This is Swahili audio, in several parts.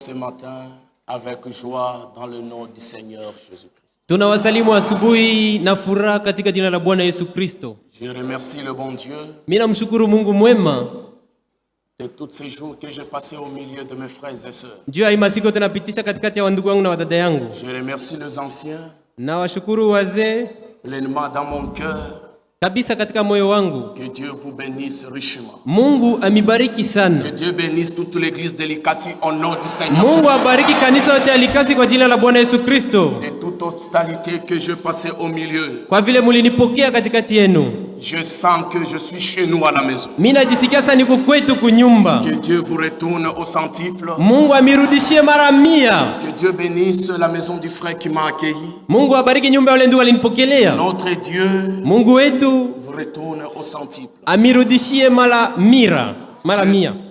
ce matin avec joie dans le nom du Seigneur Jésus-Christ. Tunawasalimu asubuhi na furaha katika jina la Bwana Yesu Kristo. Je remercie le bon Dieu Mimi namshukuru Mungu mwema de tous ces jours que j'ai passés au milieu de mes frères et sœurs. juu ya masiko tunapitisha katikati ya wandugu wangu na wadada yangu. Je remercie les anciens Na washukuru wazee pleinement dans mon cœur. kabisa katika moyo wangu. Que Dieu vous bénisse richement. Mungu amibariki sana. Que Dieu bénisse toute l'église de Likasi au nom du Seigneur. Mungu abariki kanisa yote ya Likasi kwa jina la Bwana Yesu Kristo. De toute hospitalité que je passais au milieu. Kwa vile mulinipokea katikati yenu. Je sens que je suis chez nous à la maison. Mimi najisikia sana niko kwetu kunyumba. Que Dieu vous retourne au centuple. Mungu amirudishie mara 100. Que Dieu bénisse la maison du frère qui m'a accueilli. Mungu abariki nyumba wale ndugu walinipokelea. Notre Dieu Mungu wetu vous retourne au centuple. amirudishie mara 100.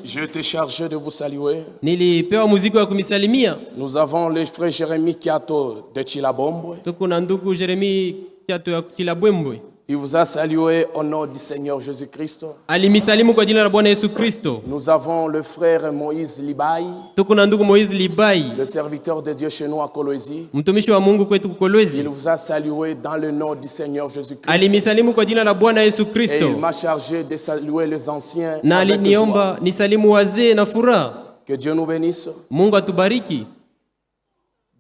Je t'ai chargé de vous saluer. Nilipewa muziki wa kumisalimia. Nous avons le frère Jérémie Kiato de Chilabombwe. Tuko na ndugu Jeremi Kiato ya Chilabwembwe. Il vous a salué au nom du Seigneur Jésus-Christ. Alimisalimu kwa jina la Bwana Yesu Kristo. Nous avons le frère Moïse Libai, Tuko na ndugu Moizi Libai, le serviteur de Dieu chez nous à Kolwezi. mtumishi wa Mungu kwetu Kolwezi. Il vous a salué dans le nom du Seigneur Jésus-Christ. Alimisalimu kwa jina la Bwana Yesu Et Kristo. il m'a chargé de saluer les anciens. Na avec joie. aliniomba nisalimu wazee na furaha. Que Dieu nous bénisse. Mungu atubariki.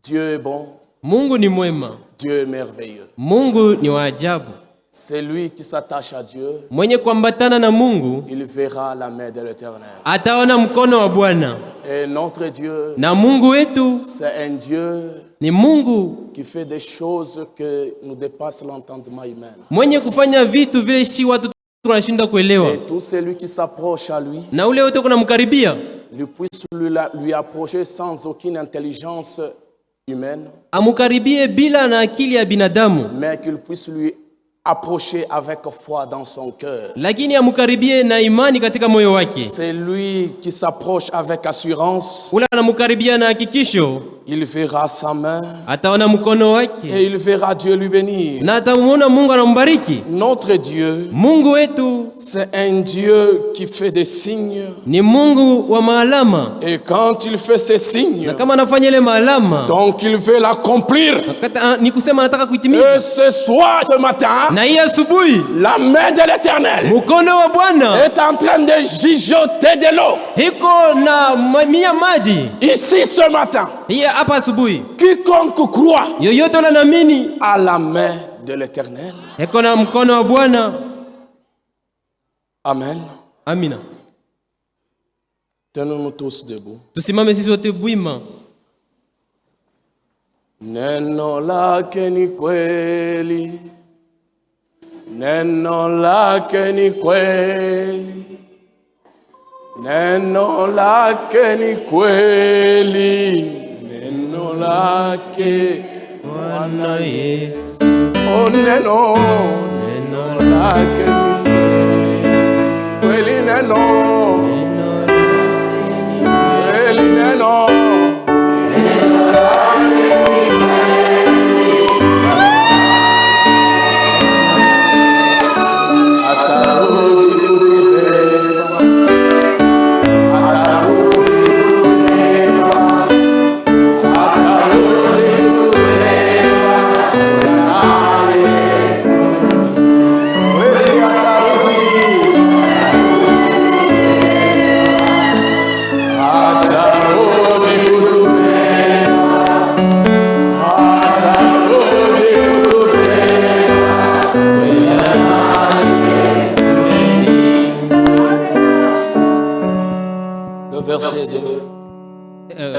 Dieu est bon. Mungu ni mwema. Dieu est merveilleux. Mungu ni wa ajabu. C'est lui qui s'attache à Dieu. Mwenye kuambatana na Mungu Il verra la main de l'Éternel. ataona mkono wa Bwana. Et notre Dieu, Na Mungu wetu c'est un Dieu ni Mungu qui fait des choses que nous dépassent l'entendement humain. mwenye kufanya vitu vile shi watu tunashinda kuelewa. Et tout celui qui s'approche à lui, Na ule wote kunamkaribia lui puisse lui approcher sans aucune intelligence humaine, amukaribie bila na akili ya binadamu, mais qu'il puisse lui approcher avec foi dans son cœur. lakini amukaribie na imani katika moyo wake. C'est lui qui s'approche avec assurance. Ule anamukaribia na hakikisho, Il verra sa main ataona mkono wake et il verra Dieu lui bénir. na atamuona Mungu anambariki. Notre Dieu, Mungu wetu c'est un Dieu qui fait des signes. ni Mungu wa maalama, Et quand il fait ces signes, na kama anafanya ile maalama, donc il veut l'accomplir. ni kusema anataka Et kuitimiza. ce soir, ce matin, Na hii asubuhi la main de l'Éternel mkono wa Bwana est en train de gigoter de l'eau. iko na mamia maji. Ici ce matin, Hii hapa asubuhi, quiconque croit yoyote anaamini à la main de l'Éternel. iko na mkono wa Bwana. Amen. Amina. Tenons-nous tous debout. Tusimame sisi wote bwima. Neno lake ni kweli, neno lake ni kweli, neno lake ni kweli, neno lake Bwana Yesu, oh neno lake ni kweli, neno kweli, neno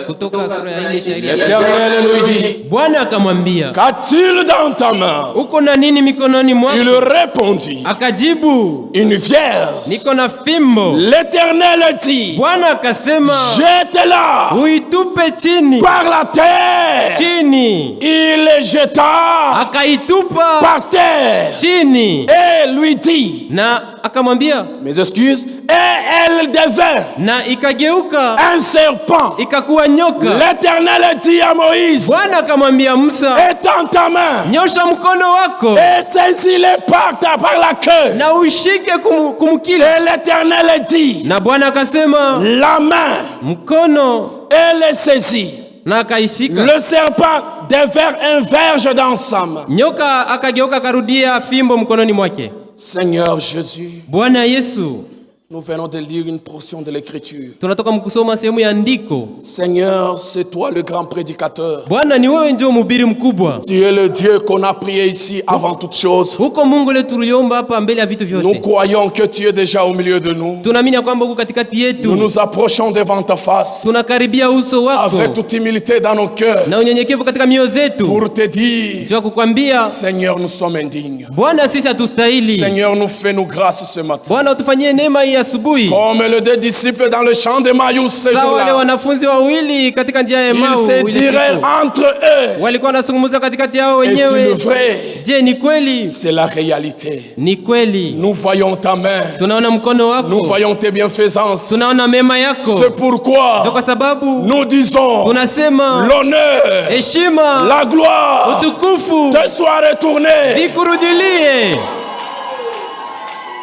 kutoka sura ya 4 shairi. l'Éternel lui dit, Bwana akamwambia, qu'a-t-il dans ta main? uko na nini mikononi Il mwako? répondit, Akajibu, une vierge. niko na fimbo. L'Éternel dit, Bwana akasema, jette-la uitupe chini. par la terre. Chini. Il le jeta Akaitupa par terre chini. et lui dit, Na akamwambia, mes excuses, et elle devint na ikageuka un serpent. ikakuwa nyoka. L'Éternel dit à Moïse, Bwana akamwambia Musa, étends ta main nyosha mkono wako et saisis-le par la queue. na ushike kumkila. Et l'Éternel dit, Na Bwana akasema, la main mkono et les saisit. na akaishika. Le serpent devint un verge dans sa main. Nyoka akageuka karudia fimbo mkononi mwake. Seigneur Jésus, Bwana Yesu, nous venons de lire une portion de l'écriture. tunatoka mkusoma sehemu ya andiko. Seigneur, c'est toi le grand prédicateur. Bwana ni wewe ndio mhubiri mkubwa. Tu es le Dieu qu'on a prié ici avant toute chose. Huko Mungu letu tuliomba hapa mbele ya vitu Nous vyote. croyons que tu es déjà au milieu de nous. Tunaamini kwamba uko katikati yetu. Nous nous approchons devant ta face Tunakaribia uso wako avec toute humilité dans nos cœurs na unyenyekevu katika mioyo zetu. pour te dire, Ndio kukwambia, Seigneur, nous sommes indignes. Bwana sisi hatustahili. Seigneur, nous fais-nous grâce ce matin. Bwana utufanyie neema hii asubuhi. Comme les deux disciples dans le champ de Maïs ce Sawa wale jour-là. wanafunzi wawili katika njia ya Ils Emau se ile diraient siku. entre eux, Walikuwa wanazungumza katikati yao est-il wenyewe. vrai? Je, ni kweli? C'est la réalité. Ni kweli. Nous voyons ta main. Tunaona mkono wako. Nous voyons tes bienfaisances. Tunaona mema yako. C'est pourquoi Ndio kwa sababu nous disons tunasema l'honneur, heshima, la gloire utukufu te soit retournée. ikurudilie.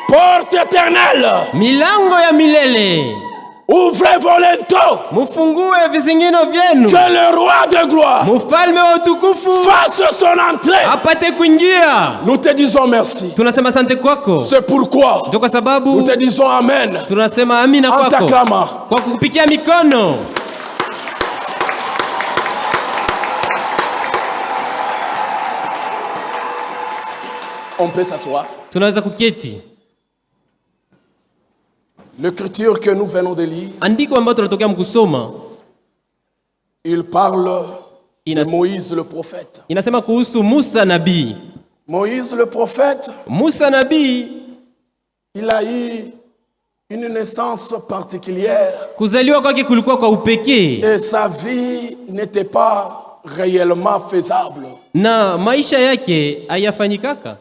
Porte éternelle, Milango ya milele ouvrez vos linteaux. mufungue vizingino vyenu. Que le roi de gloire Mfalme wa utukufu fasse son entrée. apate kuingia. Nous te disons merci. Tunasema asante kwako. C'est pourquoi Ndio kwa nous sababu te disons amen tunasema amina en kwako t'acclamant. kwa kukupikia mikono. On peut s'asseoir. Tunaweza kuketi. L'écriture que nous venons de lire, Andiko ambalo tunatokea mkusoma il parle de Inas- Moïse le prophète. inasema kuhusu Musa nabii. Moïse le prophète, Musa nabii il a eu une naissance particulière kuzaliwa kwake kulikuwa kwa upekee et sa vie n'était pas réellement faisable. na maisha yake hayafanyikaka.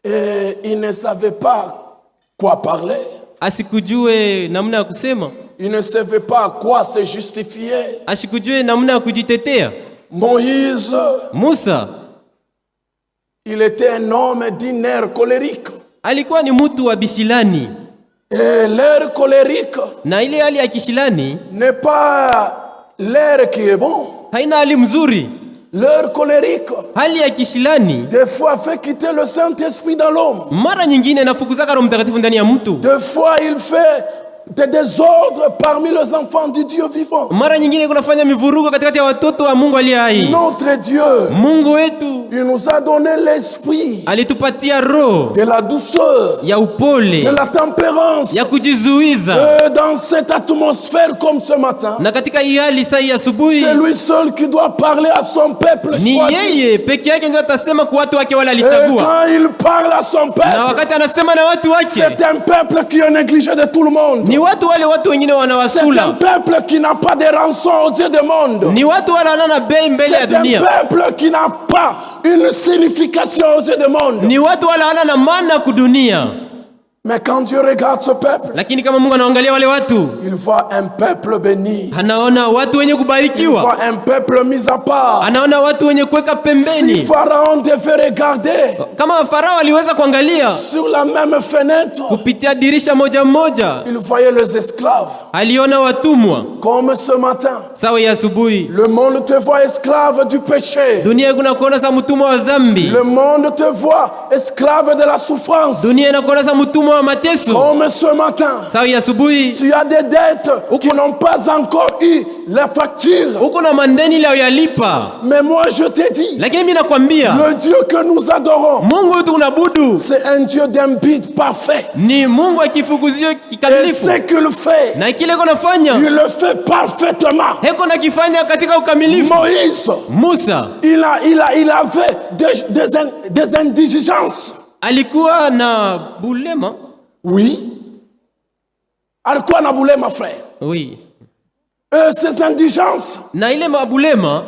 Et il ne savait pas quoi parler. Asikujue namna ya kusema, Il ne savait pas quoi se justifier. asikujue namna ya kujitetea. Moïse, Musa il était un homme d'une air colérique. alikuwa ni mtu wa bishilani, Et l'air colérique na ile hali ya kishilani n'est pas l'air qui est bon. haina hali mzuri. L'air colérique, Hali ya kishilani des fois, fait quitter le Saint-Esprit dans l'homme. mara nyingine inafukuzaka Roho Mtakatifu ndani ya mtu. Des fois, il fait des désordres parmi les enfants du Dieu vivant. Mara nyingine kunafanya mivurugo katikati ya watoto wa Mungu aliye hai. Notre Dieu, Mungu wetu il nous a donné l'esprit alitupatia roho de la douceur, ya de upole, la tempérance. ya kujizuiza. Et dans cette atmosphère comme ce matin, Na katika hii hali saa hii asubuhi c'est lui seul qui doit parler à son peuple ni choisi. yeye peke yake ndio atasema kwa watu wake wale Et alichagua. quand il parle à son Na peuple, wakati anasema na watu wake, c'est un peuple qui est négligé de tout le monde. ni watu wale watu wengine C'est un wanawasula. peuple qui n'a pas de rançon aux yeux du monde. Ni watu wale wanana bei mbele ya C'est un dunia. peuple qui n'a pas une signification aux yeux du monde. Ni watu wale wana maana kudunia. Mais quand Dieu regarde ce peuple, Lakini kama Mungu anaangalia wale watu, il voit un peuple béni. anaona watu wenye Il kubarikiwa. voit un peuple mis à part. Anaona watu wenye kuweka Si pembeni. Pharaon devait regarder Kama Farao aliweza kuangalia sur la même fenêtre, kupitia dirisha moja moja, il voyait les esclaves. aliona watumwa. Comme ce matin, Sawa ya asubuhi, le monde te voit esclave du péché. dunia kuna kuona sa mtumwa wa dhambi. Le monde te voit esclave de la souffrance. Dunia inakuona sa mtumwa wa mateso. Comme ce matin, Sawa ya asubuhi, tu as des dettes qui n'ont pas encore eu la facture. uko na mandeni la uyalipa. Mais moi je te dis, Lakini mimi nakwambia, le Dieu que nous adorons, Mungu wetu tunabudu c'est un Dieu d'un but parfait. ni Mungu akifukuzio Et kikamilifu. ce qu'il fait, Na kile konafanya, il le fait parfaitement. heko na kifanya katika ukamilifu. Moïse, Musa il avait des indigences. alikuwa na bulema. Oui. Alikuwa na bulema, frère. Oui. Ces indigences, Na ile mabulema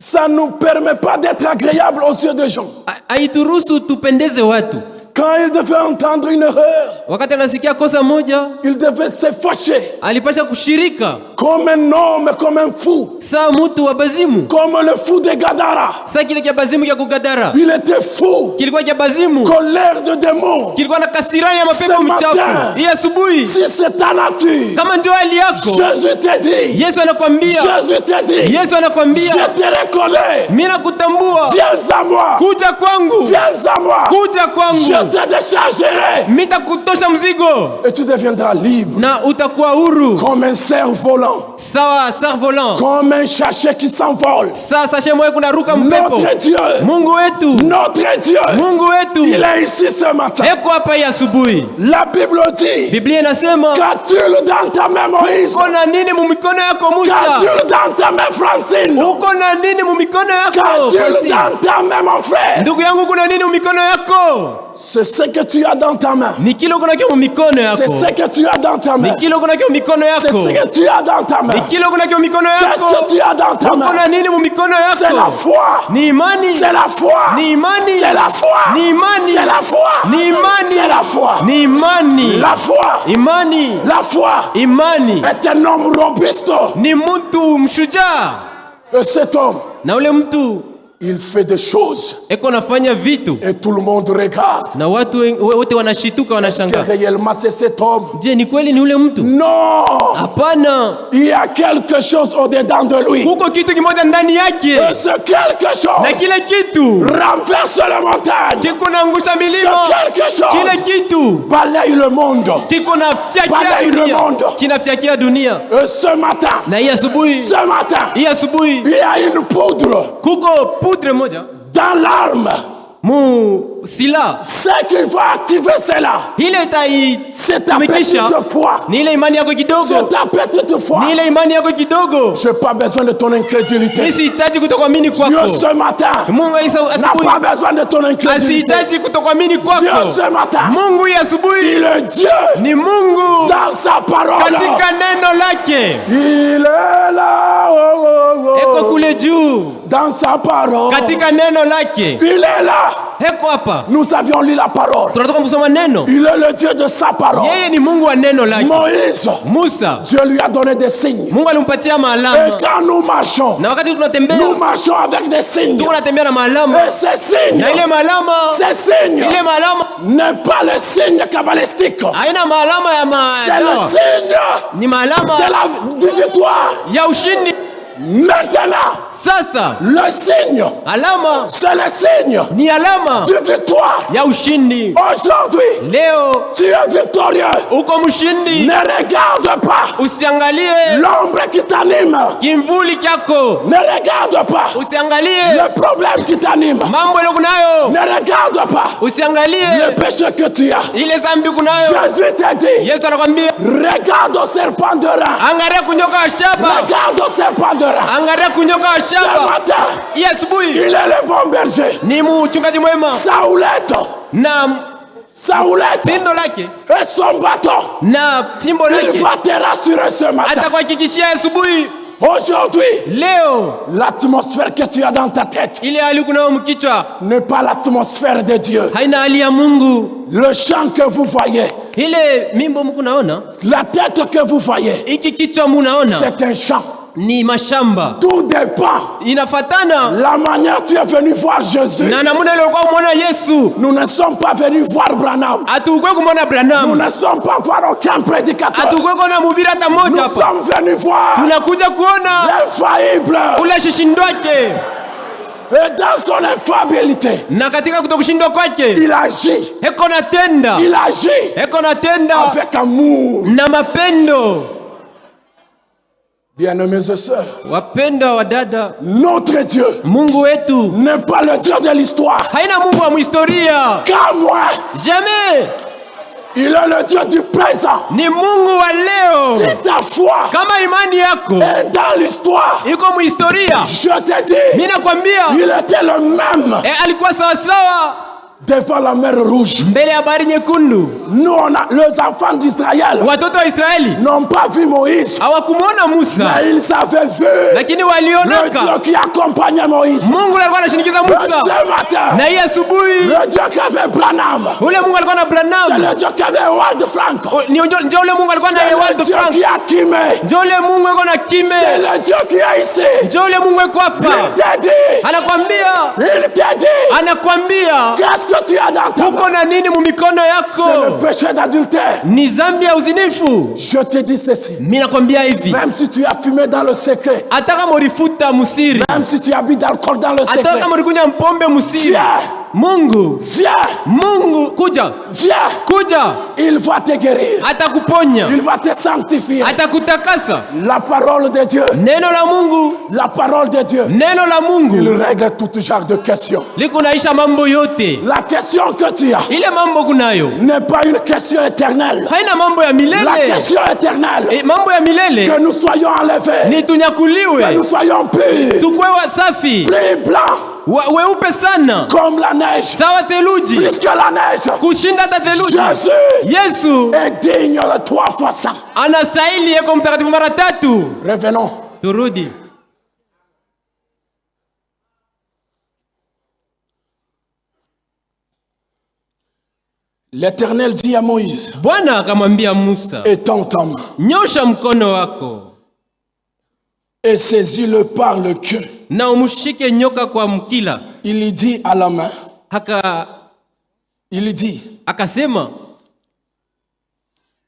ça ne nous permet pas d'être agréable aux yeux des gens. haituruhusu tupendeze watu. Quand il devait entendre une erreur, Wakati anasikia kosa moja, il devait se fâcher. alipasha kushirika. Comme un homme, comme un fou. Saa mtu wa bazimu. Comme le fou de Gadara. Saa kile kia bazimu kia kugadara. Il était fou. Kilikuwa kia bazimu. Colère de démons. Kilikuwa na kasirani ya mapepo mchafu. Hii asubuhi. Si c'est ta nature. Kama ndio hali yako. Jésus te dit. Yesu anakuambia. Jésus te dit. Yesu anakuambia. Je te reconnais. Mimi nakutambua. Viens à moi. Kuja kwangu. Viens à moi. Kuja kwangu. Je te déchargerai. Mimi nitakutosha mzigo. Et tu deviendras libre. Na utakuwa huru. Comme un cerf volant. Sawa cerf-volant. Comme un sachet qui s'envole. Sasa shemwe kuna ruka mpepo. Notre Dieu. Mungu wetu. Notre Dieu. Mungu wetu. Il est ici ce matin. Eko hapa hii asubuhi. La Bible dit. Biblia inasema. Qu'as-tu dans ta main, Moïse? Uko na nini mu mikono yako Musa? Qu'as-tu dans ta main, Francine? Uko na nini mu mikono yako? Qu'as-tu dans ta main, mon frère? Ndugu yangu kuna nini mu mikono yako? C'est ce que tu as dans ta main. Ni kile uko nakyo mu mikono yako. C'est ce que tu as dans ta main. Ni kile uko nakyo mu mikono C'est yako. ce que tu as dans ta main. Ni kile uko nakyo mu mikono Qu'est-ce yako. que tu as dans ta Uko main? na nini mu mikono C'est la yako? foi. Ni imani. C'est la foi. Ni imani. C'est la foi. Ni imani. C'est la foi. Ni imani. C'est la foi. Ni imani. La foi. Imani. La foi Imani. est un homme robuste. Ni mtu mshujaa. Et cet homme, Na ule mtu il fait des choses eko nafanya vitu et tout le monde regarde. na watu wote wanashituka, Est-ce que wanashangaa. réellement c'est cet homme? Je, ni kweli ni ule mtu? Non! Hapana. Il y a quelque chose au-dedans de lui. Kuko kitu kimoja ndani yake. Et ce quelque Na chose kile kitu renverse la montagne. kiko naangusha Ce milima. quelque Kile chose kitu balaye le monde. kiko nafyakia Balaye le dunia. monde. Kinafyakia dunia. Et ce matin, Na hii asubuhi, ce matin, hii asubuhi il y a une poudre kuko poudre moja dans l'arme. mu sila. Ce qu'il faut activer, c'est là. Ile C'est ta itaitumikisha petite foi. ni ile imani yako C'est kidogo. ta petite foi. Ni ile imani yako kidogo. Je n'ai pas besoin de ton incrédulité. Mimi sihitaji kutokuamini Dieu kwako. ce matin Mungu hii n'a asubuhi pas besoin de ton incrédulité. asihitaji kutokuamini Dieu kwako. ce matin, Mungu hii asubuhi il est Dieu ni Mungu dans sa parole. katika neno lake. Il est là, oh, oh, oh. Eko kule juu Dans sa parole. katika neno lake. Il est là. Eko hapa. Nous avions lu la parole. Tunatoka kusoma neno. Il est le Dieu de sa parole. Yeye ni Mungu wa neno lake. Moïse, Musa, Dieu lui a donné des signes. Mungu alimpatia Et maalama. quand nous marchons, Na wakati nous tunatembea, marchons avec des signes. tuko natembea na maalama. Et ces signes, Na ile maalama, ces signes ile maalama n'est pas le signe cabalistique. haina maalama ya C'est le signe ni maalama de la victoire. ya ushindi. Maintenant, Sasa le signe, alama c'est le signe ni alama de victoire. ya ushindi. Aujourd'hui, Leo tu es victorieux. uko mshindi. Ne regarde pas Usiangalie l'ombre qui t'anime. kimvuli kyako. Ne regarde pas Usiangalie le problème qui t'anime. mambo ile kunayo. Ne regarde pas Usiangalie le péché que tu as. ile zambi kunayo. Jésus t'a dit, Yesu anakwambia regarde au serpent de rein. angalia kunyoka wa shaba. Regarde au serpent de rein. Angalia kunyoka wa Ce shaba. matin, Hii asubuhi il est le bon berger. ni mchungaji mwema Saoulette, na Saoulette pindo lake et son bâton. na fimbo Il lake va te rassurer ce matin. atakuhakikishia asubuhi. Aujourd'hui, Leo l'atmosphère que tu as dans ta tête ile hali kunayo mkichwa n'est pas l'atmosphère de Dieu. haina hali ya Mungu. Le champ que vous voyez, Ile mimbo mkunaona, la tête que vous voyez, iki kichwa munaona c'est un champ. ni mashamba. Tout dépend. Inafatana La manière tu es venu voir Jésus. na namuna ile ulikuwa umeona Yesu. Nous ne sommes pas venus voir Branham. Hatukwe kumwona Nous Branham. ne sommes pas voir aucun prédicateur. Hatukwe kuona mhubiri hata Nous mmoja hapa. sommes venus voir Tunakuja kuona l'infaillible. ule shishindo wake, Et dans son infaillibilité, na katika kutokushindwa kwake il agit. heko natenda, Il agit heko natenda avec amour. na mapendo. Bien-aimés et sœurs, Wapenda wa dada, notre Dieu Mungu wetu n'est pas le Dieu de l'histoire. haina Mungu wa muhistoria. Car moi, Jamais. il est le Dieu du présent. Ni Mungu wa leo. Si ta foi Kama imani yako est dans l'histoire, iko muhistoria, je te mimi dis, nakwambia il était le même alikuwa sawa sawa devant la mer Rouge. mbele ya bahari nyekundu. Nous, les enfants d'Israël Watoto wa Israeli n'ont pas vu Moïse, hawakumwona Musa, mais ils avaient vu lakini le walionaka Dieu qui accompagnait Moïse. Mungu alikuwa anashinikiza Et Musa. ce matin, Na hii asubuhi le Dieu qui avait Branham, ule Mungu alikuwa na c'est Branham. le Dieu qui avait Wald Frank, Ndio ule Mungu alikuwa na c'est le Ewald Dieu Frank. qui a Kimé, Ndio ule Mungu alikuwa na c'est Kime. le Dieu qui est ici. Ndio ule Mungu yuko hapa. Il t'a dit, Anakwambia qu'est-ce que tu as dans ta main? uko na nini mu mikono C'est le yako? péché d'adultère. Ni dhambi ya uzinifu. Je te dis ceci, Mimi nakwambia hivi, même si tu as fumé dans le secret, hata kama ulifuta musiri, même si tu as bu d'alcool dans le hata secret, kama ulikunywa mpombe musiri, viens, Mungu kuja viens, il va te guérir, atakuponya, il va te sanctifier. atakutakasa. La parole de Dieu, Neno la Mungu, la parole de Dieu, neno la il Mungu règle tout genre de questions. liko naisha mambo yote. La question que tu as Ile mambo kunayo n'est pas une question éternelle. haina mambo ya La milele. question éternelle, Mambo ya milele que nous soyons enlevés, ni que tunyakuliwe, nous soyons purs, tukwe wasafi, plus blancs weupe sana comme la neige, sawa theluji, plus que la neige. kushinda hata theluji. Jésus Yesu est digne de 3 fois 100. anastahili yeko mtakatifu mara 3. Revenons. Turudi. L'Éternel dit à Moïse, Bwana akamwambia Musa, étends ta main nyosha mkono wako et saisis-le par le queue. na umshike nyoka kwa mkila. Il lui dit à la main, Il lui dit, akasema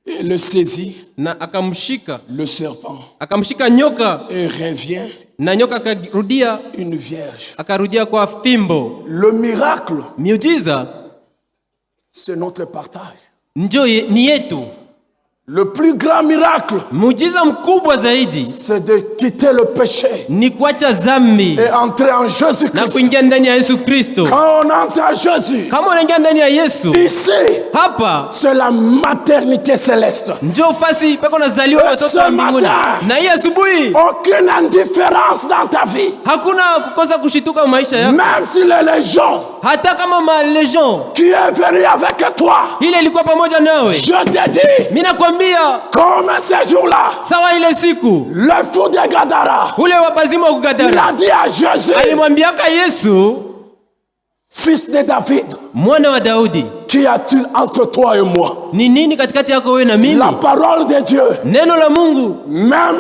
et le saisit, na akamshika, le serpent, akamshika nyoka et revient na nyoka akarudia, une vierge. akarudia kwa fimbo. Le miracle, Miujiza c'est notre partage. ndio ni yetu. Le plus grand miracle, Muujiza mkubwa zaidi c'est de quitter le péché ni kuacha dhambi et entrer en na Jésus-Christ. kuingia ndani ya Yesu Kristo. Quand on entre en Jésus, Kama unaingia ndani ya Yesu, ici, hapa c'est la maternité céleste. ndio fasi peko nazaliwa watoto wa mbinguni. Na hii asubuhi Aucune indifférence dans ta vie. hakuna kukosa kushituka maisha yako, Même si les légions hata kama malegion qui est venu avec toi, ile ilikuwa pamoja nawe. je te dis, Mimi nakwambia comme ces jours-là, sawa ile siku le fou de Gadara, ule wabazimu wa il kugadara a dit à Jésus, alimwambiaka Yesu, fils de David, mwana wa Daudi, qu'y a-t-il entre toi et moi? ni nini katikati yako wewe na mimi? La parole de Dieu, Neno la Mungu même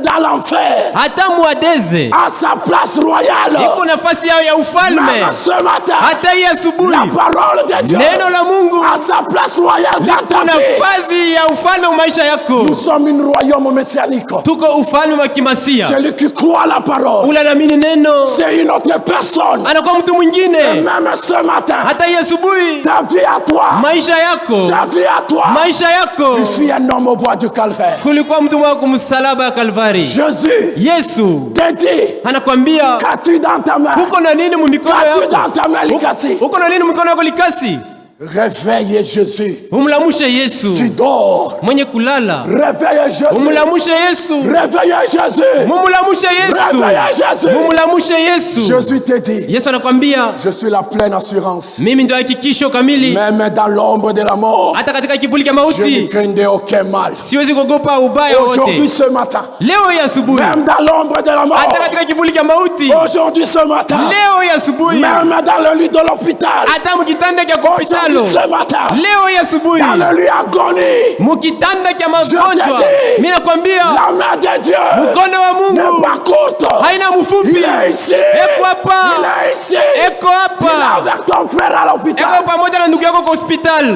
dans l'enfer, hata muadeze à sa place royale, iko nafasi yao ya ufalme. même ce matin, Hata hii asubuhi la parole de Dieu, neno la Mungu à sa place royale dans ta iko vie. nafasi ya ufalme wa maisha yako. Nous sommes une royaume messianique. Tuko ufalme wa kimasia. Celui qui croit la parole, Ule anaamini neno c'est une autre personne. anakuwa mtu Et mwingine. même ce matin, Hata hii asubuhi ta vie à toi, maisha yako, ta vie à toi, maisha yako, il fut un homme au bois du calvaire. kulikuwa mtu mmoja kumsalaba ya Kalvari. Jésus Yesu te dit, anakwambia qu'as-tu dans ta main? uko na nini mu mikono Qu'as-tu yako? dans ta main, Likasi? Uko na nini mu mikono yako Likasi? Réveille Jésus Umlamushe Yesu qui dort. mwenye kulala. Réveille Jésus. Umlamushe Yesu. Réveille Jésus. Mumlamushe Yesu. Réveille Jésus. Mumlamushe Yesu. Jésus te dit, Yesu anakwambia je suis la pleine assurance. mimi ndio hakikisho kamili, Même dans l'ombre de la mort, hata katika kivuli cha je ne mauti craindrai aucun mal. siwezi kuogopa ubaya Aujourd'hui, wote. ce matin, Leo hii asubuhi, même dans l'ombre de la mort, hata katika kivuli cha mauti, aujourd'hui, ce matin, leo hii asubuhi, même dans le lit de l'hôpital, hata mukitanda cha aujourd'hui, hospitalo, ce matin, leo hii asubuhi, dans le lit agonie, mukitanda cha je magonjwa, te dis, mimi nakwambia la main de Dieu mkono wa n'est Mungu pas courte. haina mfupi. Il est ici. Eko hapa, Il est ici. eko Il est hapa, avec ton frère à l'hôpital. eko pamoja na ndugu yako kwa hospitali.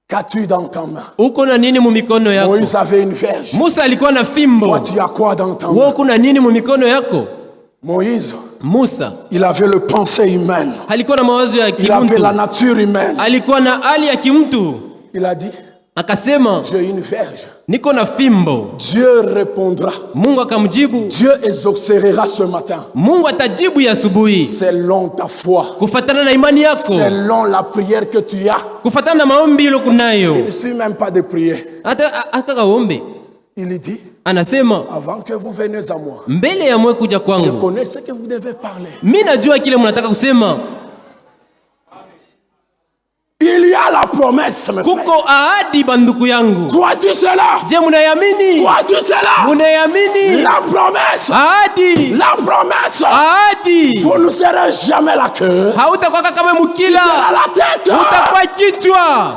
Qu'as-tu dans ta main? Uko na nini mu mikono yako? Moïse avait une verge. Musa alikuwa na fimbo. Toi, tu as quoi dans ta Wewe main? uko na nini mu mikono yako? Moïse, Musa il avait le pensée humaine. alikuwa na mawazo ya Il avait kimtu, la nature humaine. alikuwa na hali ya kimtu. Il a dit, Akasema j'ai une verge. niko na fimbo. Dieu répondra. Mungu akamjibu. Dieu exaucera ce matin. Mungu atajibu ya asubuhi Selon ta foi. kufatana na imani yako, Selon la prière que tu as. kufatana na maombi ile Il kunayo. ne suffit même pas de prier. Hata kaombe. Il dit, anasema, avant que vous veniez à moi, mbele ya mwe kuja je kwangu, connais ce que vous devez parler. mimi najua kile mnataka kusema. Il y a la promesse, mes frères. Kuko ahadi banduku yangu. Crois-tu cela? Je, munayamini? Crois-tu cela? Munayamini? La promesse. Ahadi. La promesse. Ahadi. Vous ne serez jamais la queue. Hautakuwa kama Tu mukila. seras la tête. Utakuwa kichwa.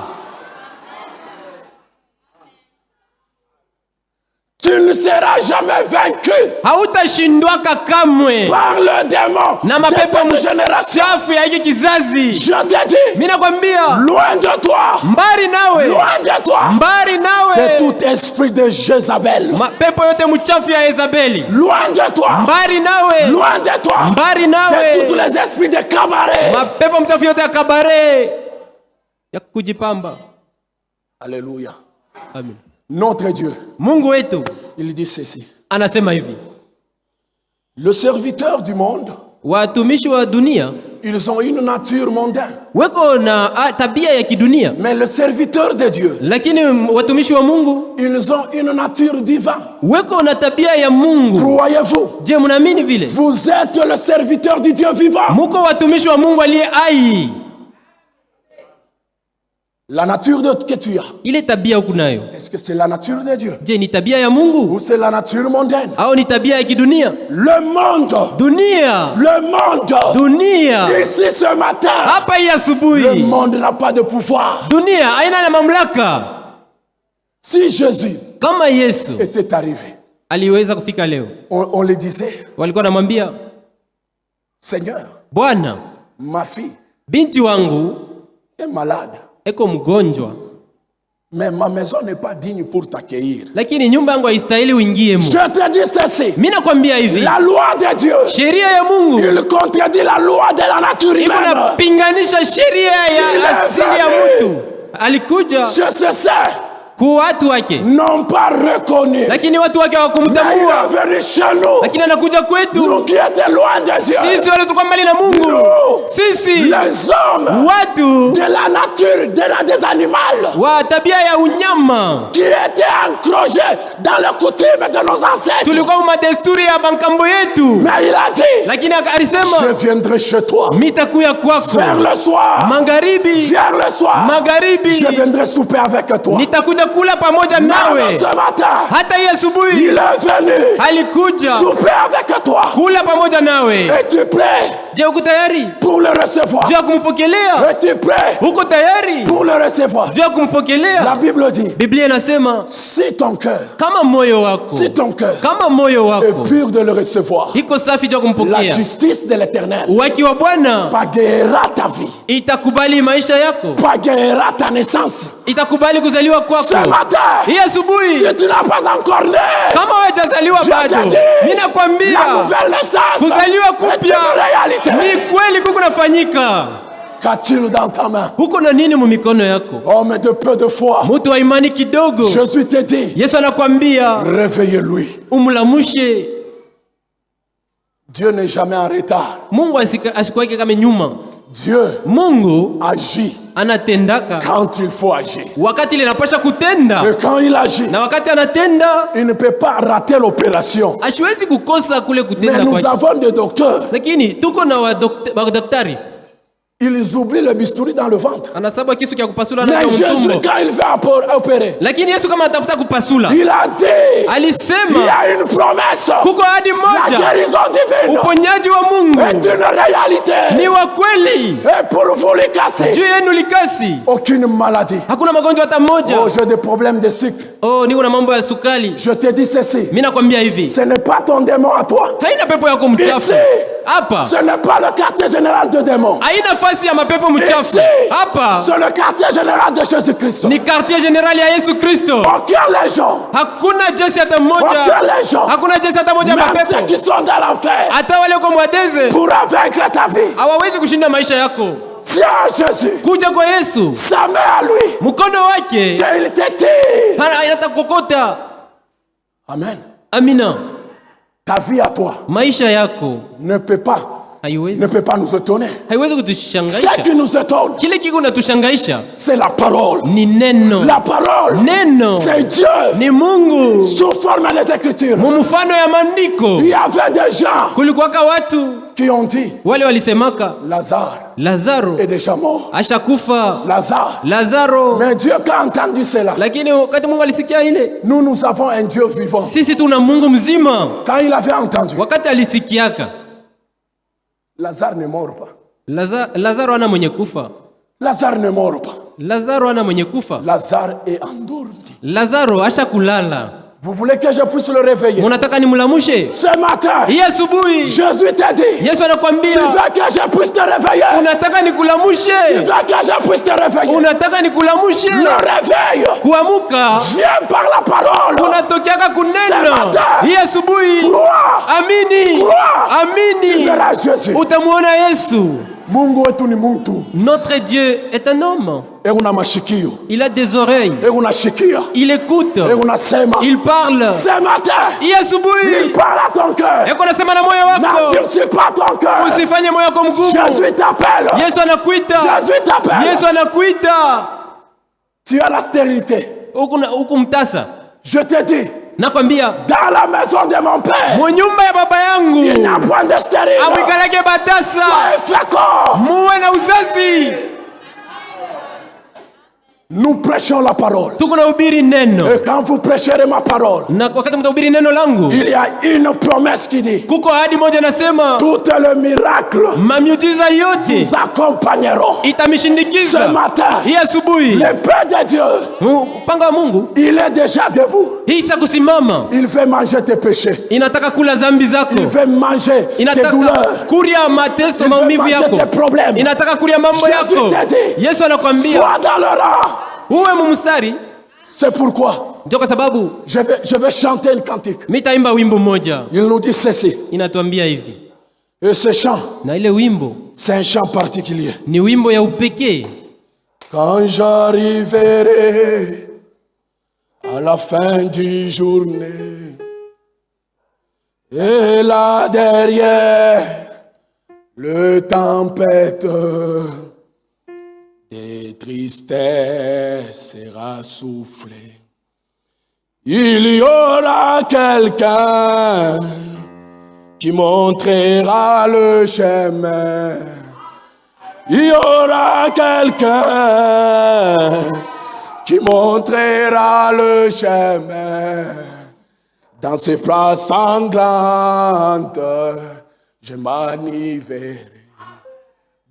Tu ne seras jamais vaincu Hautashindwaka kamwe par le démon na de mapepo cette génération. mchafu ya hiki kizazi. Je te dis, Mimi nakwambia, loin de toi, mbari nawe, loin de toi, mbari de nawe, tout esprit de Jézabel. mapepo yote mchafu ya Yezabeli. Loin de toi, Mbari nawe, loin de toi, mbari de nawe, tous les esprits de cabaret. mapepo mchafu yote ya kabare ya kujipamba. Alléluia. Amen. Notre Dieu, Mungu wetu il dit ceci. anasema hivi, Le serviteur du monde, watumishi wa dunia ils ont une nature mondaine. weko na tabia ya kidunia, Mais le serviteur de Dieu, lakini watumishi wa Mungu ils ont une nature divine. weko na tabia ya Mungu. Croyez-vous? Je, mnaamini vile? Vous êtes le serviteur du Dieu vivant. Muko watumishi wa Mungu aliye hai. La nature que tu as, Ile tabia uko nayo, est-ce que c'est la nature de Dieu je, ni tabia ya Mungu ou c'est la nature mondaine? au ni tabia ya kidunia? Le monde, Dunia, dunia. ici ce matin, Hapa hii le asubuhi, monde n'a pas de pouvoir. dunia haina na mamlaka. Si Jésus Kama Yesu était arrivé, aliweza kufika leo, on le disait, walikuwa namwambia, Seigneur, Bwana, ma fille binti wangu est malade, eko mgonjwa, mais ma maison n'est pas digne pour t'accueillir. lakini nyumba yangu haistahili uingie mu. Je te dis ceci, Mimi nakwambia hivi, la loi de Dieu, sheria ya Mungu il contredit la loi de la nature iko humaine. napinganisha sheria ya asili ya mtu. Alikuja Je sais, kwa watu wake, n'ont pas reconnu. lakini watu wake Mais il hawakumtambua, est venu chez nous, lakini anakuja nous kwetu qui étions loin de Dieu. sisi wale tulikuwa mbali na Mungu, Nous, sisi les hommes watu de la nature, des animaux, wa tabia ya unyama, qui étaient encrochés dans les coutumes de nos ancêtres. tulikuwa madesturi ya bankambo yetu, Mais il a dit, lakini je alisema viendrai chez toi mitakuya kwako vers le soir. magharibi, Vers le soir, magharibi je viendrai souper avec toi. nitakuja kula pamoja Même nawe. ce matin, Hata hii asubuhi il est venu alikuja souper avec toi. kula pamoja nawe. Es-tu prêt Je, uko tayari pour le recevoir? juu ya kumpokelea? Es-tu prêt Uko tayari pour le recevoir? juu ya La kumpokelea? Bible dit, Biblia inasema si ton cœur, kama moyo wako, si ton cœur kama moyo est wako pur de le recevoir, iko safi juu ya la kumpokea, justice de l'Éternel uwaki wa Bwana pagayera ta vie, itakubali maisha yako, pagayera ta naissance. itakubali kuzaliwa Ce kwako. matin, Hii asubuhi si tu n'as pas encore né, kama hujazaliwa je bado, te dis, mimi nakwambia la nouvelle naissance kuzaliwa est kupya une réalité. ni kweli kuko nafanyika. Qu'as-tu dans ta main? Huko na nini mu mikono yako? Homme de peu de foi, Mtu wa imani kidogo. Jésus te dit, Yesu anakwambia réveillez-lui. umlamushe. Dieu n'est jamais en retard. Mungu asikuweke kama nyuma. Dieu Mungu agit anatendaka quand il faut agir. wakati linapasha kutenda, Et quand il agit, na wakati anatenda il ne peut pas rater l'opération. asiwezi kukosa kule Mais kutenda nous kwake. avons des docteurs, Lakini tuko na wadaktari ils oublient le bistouri dans le ventre. anasaba kisu kya kupasula na Mais Jésus, mtumbo, quand il veut opérer, lakini Yesu kama atafuta kupasula il a dit, il y alisema a une promesse. kuko hadi La moja, guérison divine uponyaji wa Mungu est une réalité. ni wa kweli. Et pour vous les casser, Juu yenu likasi, aucune maladie. hakuna magonjwa hata Oh, moja. j'ai des problèmes de sucre. Oh, niko na mambo ya sukali. Je te dis ceci, Mimi nakwambia hivi, ce n'est pas ton démon à toi. haina pepo yako mchafu Ici, hapa, ce n'est pas le quartier général de démons. haina fasi ya mapepo mchafu Ici, hapa. c'est le quartier général de Jésus-Christ. Ni quartier general ya Yesu Kristo. Aucun légion, Hakuna jeshi hata aucun moja, légion, hakuna jeshi hata moja ya même ceux mapepo, qui sont dans l'enfer, hata wale kwa mwadeze pourra vaincre ta vie. hawawezi kushinda maisha yako. Tiens Jésus, Kuja kwa Yesu, sa main à lui, mkono wake qu'il te tire. atakokota. Amen. Amina. Ta vie à toi Maisha yako ne peut pas ne peut pas nous étonner. haiwezi Ce kutushangaisha. qui nous étonne, Kile kiko natushangaisha c'est la parole. ni neno. La parole, Neno c'est Dieu. ni Mungu. Sous forme des Écritures, Mumfano ya maandiko il y avait des gens kulikuwaka watu qui ont dit wale walisemaka Lazare Lazaro est déjà mort. ashakufa. Lazare. Lazaro. Mais Dieu qui a entendu cela, Lakini wakati Mungu alisikia ile, nous avons un Dieu vivant. sisi tuna Mungu mzima. Quand il avait entendu, Wakati alisikiaka Lazare ne mort pas. Lazaro ana mwenye kufa. Lazare ne mort pas. Lazaro ana mwenye kufa. Lazare est endormi. Lazaro ashakulala. Vous voulez que je puisse le réveiller? Munataka nimlamushe? Ce matin, Hii asubuhi Jésus t'a dit, Yesu tu anakuambia, veux que je puisse te réveiller? unataka Tu nikulamushe? veux que je puisse te réveiller? Unataka nikulamushe? Le réveil Kuamuka vient par la parole. kunatokeaka kunena. Hii asubuhi Crois, amini, tu amini, verras Jésus. utamuona Yesu. Mungu wetu ni mtu. Notre Dieu est un homme. Una mashikio. Il a des oreilles. Unashikia. Il écoute. Unasema. Il parle. Ce matin, Hii asubuhi il parle à ton cœur. eko nasema na moyo wako, N'endurcis pas ton cœur. usifanye moyo wako mgumu. Jésus t'appelle. Yesu anakuita. Jésus t'appelle. Yesu anakuita. Tu as la stérilité. Huku mtasa. Je te dis, Nakwambia, dans la maison de mon père, mu nyumba ya baba yangu il n'y a point de stérile. amwikalake batasa. Soyez féconds. Muwe na uzazi. Nous prêchons la parole. Tuko nahubiri neno. Et quand vous prêcherez ma parole, Na wakati mtahubiri neno langu, il y a une promesse qui dit, kuko ahadi moja nasema, toutes les miracles mamiujiza yote vous accompagneront. Ce itamishindikiza. matin, Hii asubuhi l'épée de Dieu, upanga wa Mungu il est déjà debout. hii isa kusimama, Il veut manger tes péchés. inataka kula zambi zako, Il veut manger tes inataka douleurs. kuria mateso, Il veut maumivu manger yako, tes problèmes. inataka kuria mambo Jésus yako. t'a dit, Yesu anakuambia sois dans le rang. uwe mumstari. C'est pourquoi Ndio kwa sababu je vais chanter une cantique. mitaimba wimbo mmoja, Il nous dit ceci. inatuambia hivi, Et ce chant, na ile wimbo c'est un chant particulier. ni wimbo ya upekee. Quand j'arriverai à la fin du journée, et là derrière le tempête des tristesses sera soufflée, il y aura quelqu'un qui montrera le chemin. Il y aura quelqu'un qui montrera le chemin. Dans ses bras sanglantes, je m'enivrerai.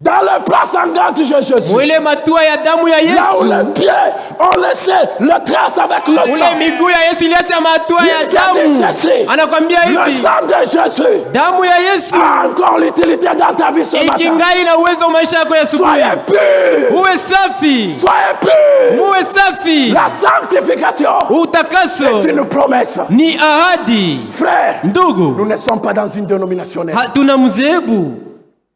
Dans le bras sanglante de Jésus. Mwile matua ya damu ya Là où Yesu, les pieds ont laissé le trace avec le ule sang. miguu ya Yesu iliacha matua ya Il t'a dit damu. ceci. Anakwambia Le hivi, sang de Jésus damu ya Yesu a encore l'utilité dans ta vie ce matin. ikingali na uwezo wa maisha yako ya asubuhi. Soyez purs. Uwe safi, Soyez purs. uwe safi. La sanctification Utakaso est une promesse. ni ahadi. Frère, Ndugu, nous ne sommes pas dans une dénominationnelle. hatuna mzehebu,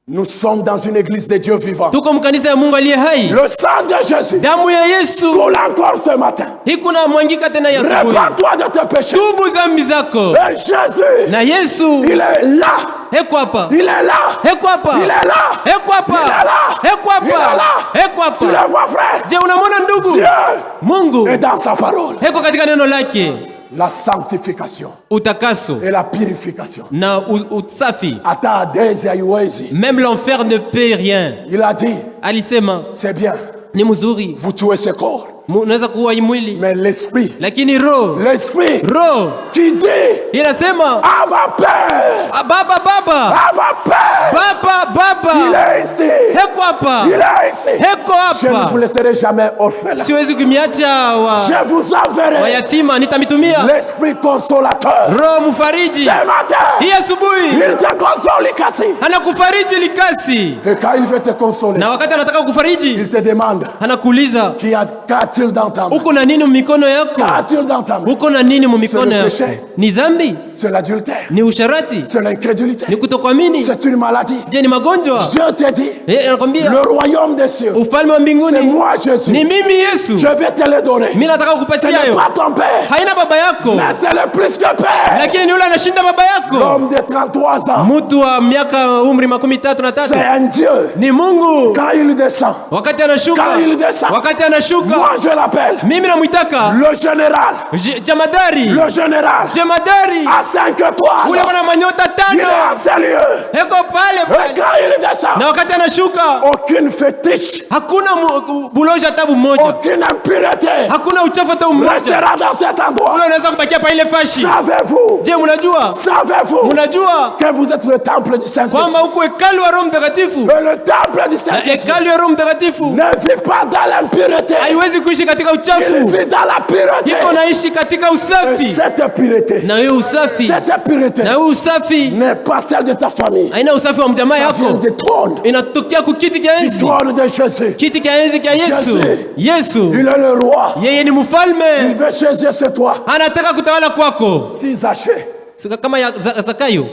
Nous sommes dans une église de Dieu vivant. tuko mkanisa ya Mungu aliye hai. Le sang de Jésus Damu ya Yesu coule encore ce matin. ikuna mwangika tena ya asubuhi. Répands-toi de tes péchés. Tubu zambi zako. Et Jésus, Na Yesu il est là. heko hapa, Il est là. heko hapa, Il est là. heko hapa, Il est là. heko Il est hapa, là. heko Tu le hapa. vois, frère. Je, unamwona ndugu? Dieu Mungu est dans sa parole. heko katika neno lake. La sanctification Utakaso et la purification. na usafi. Hata adezi haiwezi. Même l'enfer ne paie rien. Il a dit, Alisema c'est bien, ni mzuri, vous tuez ce corps. unaweza kuua hii mwili, Mais l'esprit lakini roho qui dit, inasema Abba Père, baba, baba, Abba Père, baba, il est ici. heko hapa, Il est ici. heko Je ne vous hapa. laisserai jamais orphelin. Siwezi kumiacha Je vous enverrai wayatima, nitamitumia l'esprit consolateur. roho mfariji. Ce matin, Hii asubuhi il te console, Kassi. anakufariji likasi, Et quand il veut te consoler, na wakati anataka kukufariji il te demande, anakuuliza qu'as-tu Qu'a-t-il dans ta main? Uko na nini mumikono yako? Qu'a-t-il dans ta main? Uko na nini mumikono C'est le yako? péché. Ni dhambi? C'est l'adultère. Ni usharati? C'est l'incrédulité. Ni kutokuamini? C'est une maladie. Je, ni magonjwa? Dieu te dit, Anakwambia le royaume des cieux, ufalme wa c'est mbinguni moi Jésus. ni mimi Yesu. Je vais te le donner. Mimi nataka Ce kukupatia n'est hayo. pas ton père, Haina baba yako, mais c'est le plus que père. lakini ni yule anashinda baba yako. L'homme de 33 ans, Mtu wa miaka umri 33 c'est un Dieu. ni Mungu. Quand il descend, Wakati anashuka, Quand il descend, wakati anashuka, moi je l'appelle mimi namwitaka le général. jamadari. Le général Jemadari à 5 étoiles. ule wana manyota Il est tano à ce lieu. eko pale Et pale, quand il descend, na wakati anashuka aucune fétiche, hakuna buloja hata mmoja, aucune impureté hakuna uchafu hata mmoja restera dans cet endroit. ule unaweza kubakia pa ile fashi. Savez-vous, Je, mnajua savez-vous que vous êtes le temple du Saint-Esprit? kwamba huko hekalu wa Roho Mtakatifu? Et le temple du Na Saint-Esprit hekalu ya Roho Mtakatifu ne vit pas dans l'impureté. haiwezi kuishi katika Il uchafu, vit dans la pureté. iko naishi katika Et usafi. cette pureté, Na hiyo usafi, cette pureté na hiyo usafi n'est pas celle de ta famille. haina usafi wa mjamaa Ça vient yako, du trône, inatokea kukiti cha du enzi, trône de Jésus. kiti cha enzi cha Yesu. Yesu Il est le roi. yeye ni Il mfalme, veut changer sur toi. anataka kutawala kwako. Si Zachée, Sika kama ya Zakayo,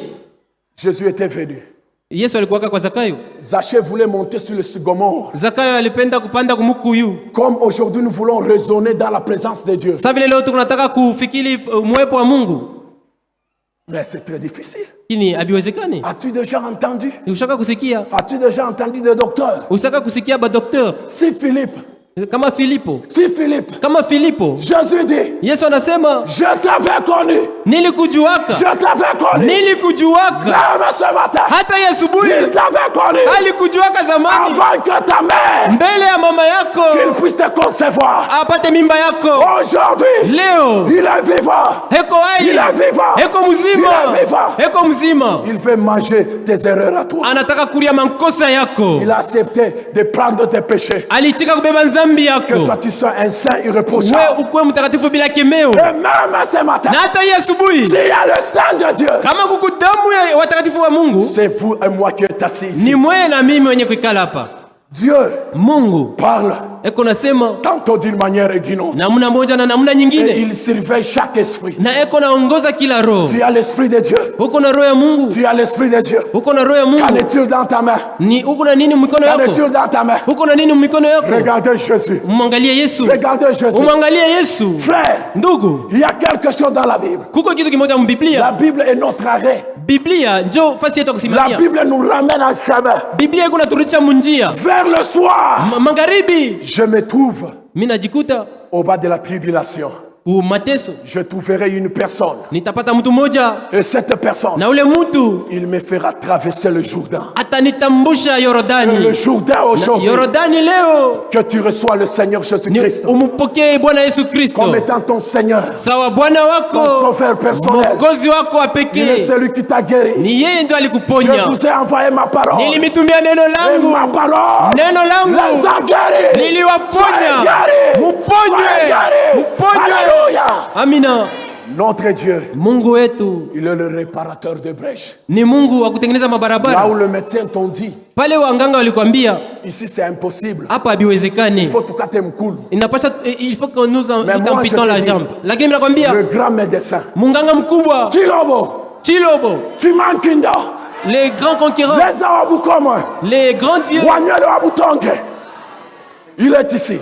Jésus était venu. Yesu alikuwaka kwa Zakayo. Zachée voulait monter sur le sycomore. Zakayo alipenda kupanda kumukuyu. Comme aujourd'hui nous voulons raisonner dans la présence de Dieu. Sasa vile leo tunataka kufikiri mwepo wa Mungu, Mais c'est très difficile. lakini habiwezekani. As-tu déjà entendu? Ushaka kusikia, As-tu déjà entendu des docteurs? ushaka kusikia ba docteur Si Philippe, kama Filipo, Jésus dit, Yesu anasema je t'avais connu. nilikujuaka, Je t'avais connu. nilikujuaka. Même ce matin, Hata il asubuhi t'avait connu. alikujuaka zamani, Avant que ta mère, mbele ya mama qu'il yako puisse te concevoir. apate mimba yako. Aujourd'hui, Leo il est vivant. heko hai, Il est vivant. heko Il mzima, est vivant. heko mzima. Il veut manger tes erreurs à toi. Anataka kuria mankosa yako, Il a accepté de prendre tes péchés. alitika kubeba nzambi Que yako, toi tu sois un saint irréprochable. we ukuwe mtakatifu bila kemeo. Et même ce matin, Na hata hii asubuhi s'il y a le sang de Dieu, kama kuku damu ya watakatifu wa Mungu, c'est vous et moi qui est assis ici. ni mwe na mimi wenye kuikala hapa. Dieu Mungu parle eko nasema tantôt d'une manière et d'une autre. namna moja na namna Et nyingine, il surveille chaque esprit. na eko naongoza kila roho. Tu as l'esprit de Dieu. Uko na roho ya Mungu, Tu as l'esprit de Dieu. uko na roho ya Qu'en Mungu. est-il dans ta main? Ni uko na nini mikono Qu'en yako? est-il dans ta main? Uko na nini mikono yako? Regardez Jésus. Umwangalie Yesu, Regardez Jésus. umwangalie Yesu. Frère, Ndugu, il y a quelque chose dans la Bible. kuko kitu kimoja La mbiblia. Bible est notre arrêt. Biblia njo fasi yetu ya La kusimamia. Bible nous ramène en chemin. Biblia iko naturudisha munjia. Vers le soir, Magharibi je me trouve mimi najikuta au bas de la tribulation. ku mateso, Je trouverai une personne. nitapata mtu mmoja Et cette personne, na ule mtu il me fera traverser le Jourdain. atanitambusha Le Yordani. Jourdain aujourd'hui. Yordani leo Que tu reçois le Seigneur ni Jésus-Christ umpokee Bwana Yesu Kristo comme étant ton Seigneur, sawa Bwana ton wako, sauveur personnel. mwokozi wako wa Il est pekee. celui qui t'a guéri. Ni yeye ndio Je alikuponya. vous ai envoyé ma parole. Nilimitumia neno Et langu, ma parole neno les langu a guéris. liliwaponya. Soyez guéris. Muponywe, Soyez guéris. muponywe. Alléluia. Amina. Notre Dieu, Mungu wetu il est le réparateur de brèches. ni Mungu wa kutengeneza Là mabarabara. où le médecin t'ont dit, Pale waganga walikwambia ici c'est impossible. hapa habiwezekani, Il faut tukate mkulu. inapasha il faut que nous en Mais moi, pitons je la te dis, jambe. Lakini nakwambia Le grand médecin. munganga mkubwa Chilobo, Chilobo, Chimankinda, les grands conquérants, les Awabukoma, les grands dieux, Wanyelo Abutonge. Il est ici.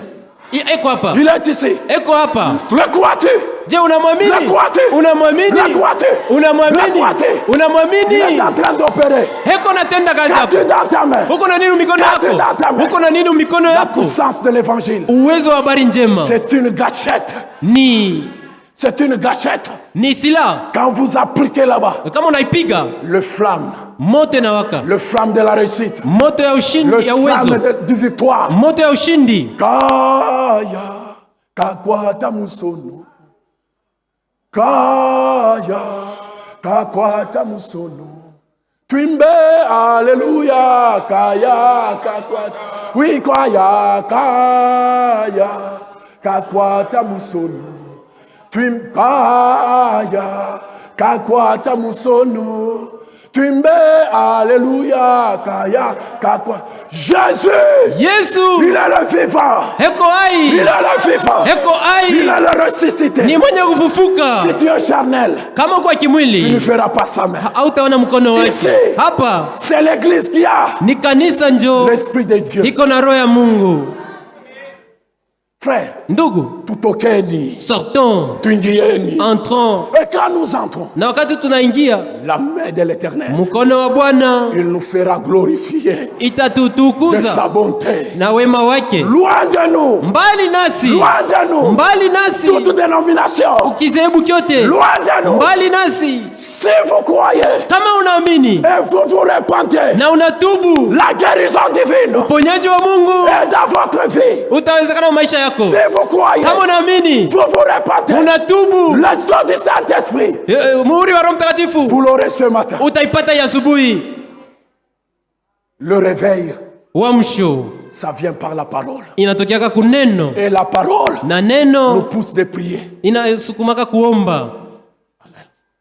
eko hapa, Il est ici. eko hapa. Le crois-tu? Je, unamwamini? Le crois-tu? Unamwamini? Le crois-tu? Unamwamini? Le crois-tu? Il Unamwamini? est en train d'opérer. Heko natenda kazi Qu'as-tu hapo. dans ta main? Uko na nini mikono Kati yako? dans ta main. Uko na nini mikono La yako? puissance de l'évangile. Uwezo wa habari njema C'est une gâchette. C'est une gâchette. ni silaha. Quand vous appliquez là-bas, Kama unaipiga le flamme, moto inawaka, le flamme de la réussite, moto ya le ushindi, ya uwezo, flamme du victoire. moto ya ushindi. Kaya kakwata musono. Kaya kakwata musono. Twimbe alléluia. Kaya kakwata. Oui, kaya kakwata musono. Kaya kakwata musono. Tumbe, alléluia, kaya, kakwa. Jésus, Yesu il est le vivant. heko hai, Il est le vivant. heko Il hai, est le ressuscité. ni mwenye kufufuka. Si tu es charnel, Kama kwa tu ne kimwili feras pas sa main. hautaona mkono wake. Ici. Hapa C'est l'église qui a ni kanisa, njo l'esprit de Dieu. iko na roho ya Mungu. Frère, Ndugu, tutokeni, sortons, tuingieni. entrons, Et quand nous entrons, na wakati tunaingia, la main de l'Éternel, mkono wa Bwana il nous fera glorifier de itatutukuza sa bonté. na wema wake. Loin de nous, Mbali nasi, loin de nous, mbali nasi, toute dénomination, kizehebu kyote loin de nous. mbali nasi. Si vous croyez Kama unaamini et vous vous repentez, na unatubu, la guérison divine uponyaji wa Mungu est dans votre vie. utawezekana kwa maisha yako. Si vous croyez, Kama unaamini, vous vous repentez, unatubu, le sang du Saint-Esprit, muhuri wa Roho Mtakatifu vous l'aurez ce matin. utaipata ya asubuhi. Le réveil, Uamsho ça vient par la parole. inatokeaka kuneno, Et la parole na nous neno pousse de prier. inasukumaka kuomba.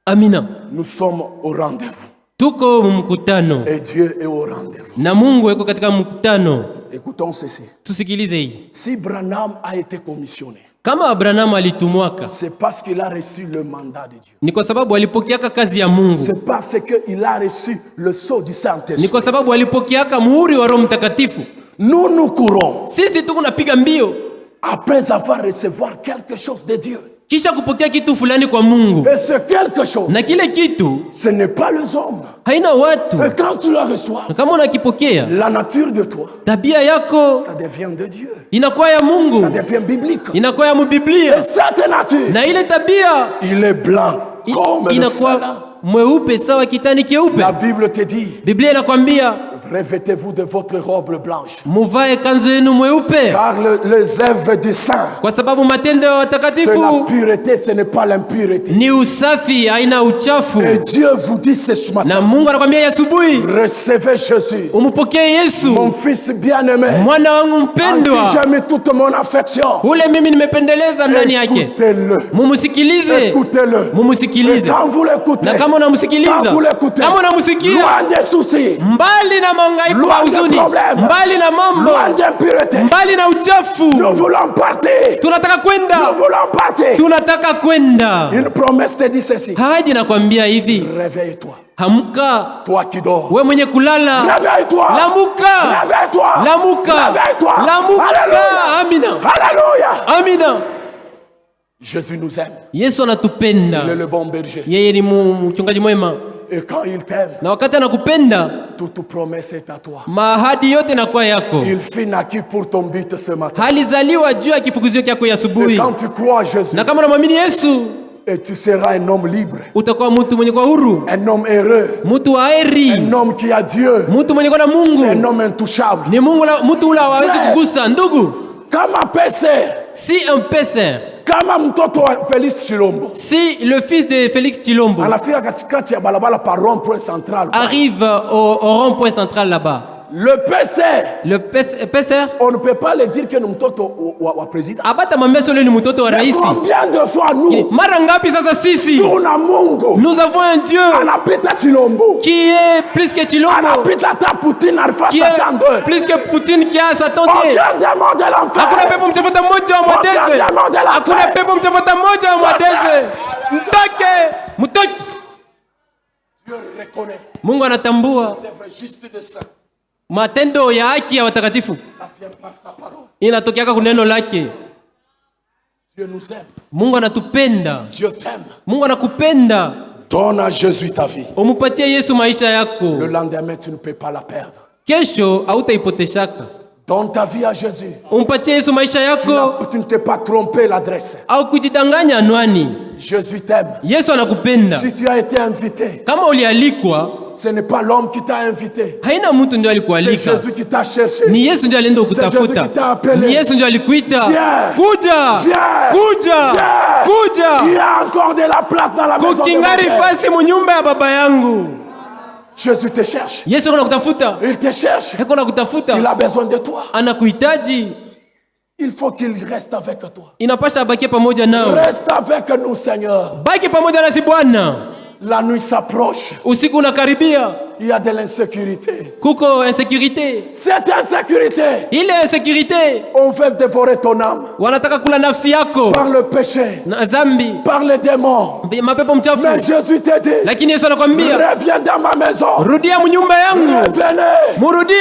Amina. Nous sommes au rendez-vous. Tuko mkutano Et Dieu est au rendez-vous. na Mungu yuko katika mkutano. Écoutons ceci. Tusikilize hii. Si Branham a été commissionné, Kama Abrahamu alitumwaka, c'est parce qu'il a reçu le mandat de Dieu. ni kwa sababu alipokeaka kazi ya Mungu, C'est parce qu'il a reçu le sceau du ni Saint-Esprit. kwa sababu alipokeaka muhuri wa Roho Mtakatifu. Nous courons Sisi tuko napiga mbio après avoir recevoir quelque chose de Dieu. kisha kupokea kitu fulani kwa Mungu, Et ce quelque chose, na kile kitu ce n'est pas les hommes. haina watu. Et quand tu le reçois, Na kama unakipokea, la nature de toi, tabia yako ça devient de Dieu. inakuwa ya Ça Mungu, devient biblique. inakuwa ya Et mubiblia, cette nature, na ile tabia il est blanc comme le inakuwa fela. mweupe sawa kitani kyeupe. La Bible te dit, Biblia inakwambia revêtez-vous de votre robe blanche. muvae kanzu yenu mweupe, Car les œuvres du saint, kwa sababu matendo ya c'est la watakatifu pureté, ce n'est pas l'impureté. ni usafi, haina uchafu. Et Dieu vous dit ce matin, Na Mungu anakwambia ya asubuhi recevez Jésus, umupokee Yesu, mon fils bien-aimé, mwana wangu en qui mpendwa, j'ai mis toute mon affection. ule mimi nimependeleza ndani yake. Écoutez-le. Mumusikilize, Écoutez-le. Et mumusikilize. quand vous l'écoutez, Na kama quand unamsikiliza, vous l'écoutez, kama unamsikia, loin des soucis, mbali na mahangaiko loin ya des huzuni, problèmes, mbali na mambo, loin d'impureté, mbali na uchafu, nous voulons partir. tunataka Nous kwenda, voulons partir. tunataka kwenda. Une promesse te dit ceci. Haji nakwambia hivi, Réveille-toi. hamka Toi qui dors. we mwenye kulala, Réveille-toi. lamuka, Réveille-toi. lamuka, Réveille-toi. lamuka. Alléluia. Amina, Alléluia. amina. Jésus nous aime. Yesu Il est anatupenda, le bon berger. yeye ni mchungaji mwema, Et quand il t'aime, na wakati anakupenda, toute promesse est à toi. mahadi yote nakuwa yako. Il fut naquis pour ton but ce matin. Halizaliwa juu ya kifukuzio kyako ya Et asubuhi, quand tu crois Jésus, na kama unamwamini Yesu et tu seras un homme libre, utakuwa mtu mwenye kwa huru, un homme heureux, mtu wa heri, un homme qui a Dieu, mtu mwenye kwa na c'est un Mungu. homme intouchable. Ni Mungu mtu ule hawezi Frère. kugusa. Ndugu, Kama pese, si un pêcheur, kama mtoto wa Felix Chilombo si le fils de Félix Chilombo anafika katikati ya balabala par rond-point central, arrive au rond-point central là-bas, le pese, le pêcheur on ne peut pas le dire que ni mtoto wa président. abata mwambia sio ni mtoto wa Mais rais. combien de fois nous, Mara ngapi sasa sisi tuna Mungu nous avons un Dieu anapita Chilombo, qui est plus que Chilombo, anapita ta Poutine alfa qui Satan 2. est plus que Poutine, qui a Satan. Aucun démon de Hakuna l'enfer, pepo mtafuta mmoja wa mwadeze. Hakuna pepo mtafuta mmoja wa mwadeze. Mtoke. Dieu reconnaît Mungu anatambua c'est vrai juste de ça. matendo ya haki ya watakatifu, Ça vient par sa parole. inatokeaka kuneno lake. Dieu nous aime. Mungu anatupenda, Dieu t'aime. Mungu anakupenda. Donne à Jésus ta vie. Umupatie Yesu maisha Le yako, lendemain, tu ne peux pas la perdre. kesho hautaipoteshaka. Donne ta vie à Jésus. Umpatie Yesu maisha yako, Tu ne t'es pas trompé l'adresse. au kujidanganya anwani. Jésus t'aime. Yesu anakupenda. Si tu as été invité, Kama ulialikwa, ce n'est pas l'homme qui t'a invité. haina mtu ndio C'est alikualika, Jésus qui t'a cherché. ni Yesu ndio alienda Jésus kutafuta, qui t'a appelé. ni Yesu ndio alikuita. Viens. Kuja, Viens. kuja, Viens. Il kuja. y a encore de la place dans la maison de mon Kukingari Père. fasi munyumba ya baba yangu. Jésus te cherche. Yesu anakutafuta, Il te cherche. heko Il nakutafuta, a besoin de toi. anakuhitaji. Il faut qu'il reste avec toi. Inapasha abakie pamoja nao. Reste avec nous, Seigneur. Baki pamoja nasi Bwana. La nuit s'approche. Usiku unakaribia. Il y a de l'insécurité. Kuko insécurité. Cette insécurité, Ile insécurité, on veut dévorer ton âme wanataka kula nafsi yako par le péché, na dhambi, par les démons. mapepo Mais mchafu. Jésus te dit, Lakini Yesu anakuambia, reviens dans ma maison. rudia mnyumba yangu. Revenez. Murudie.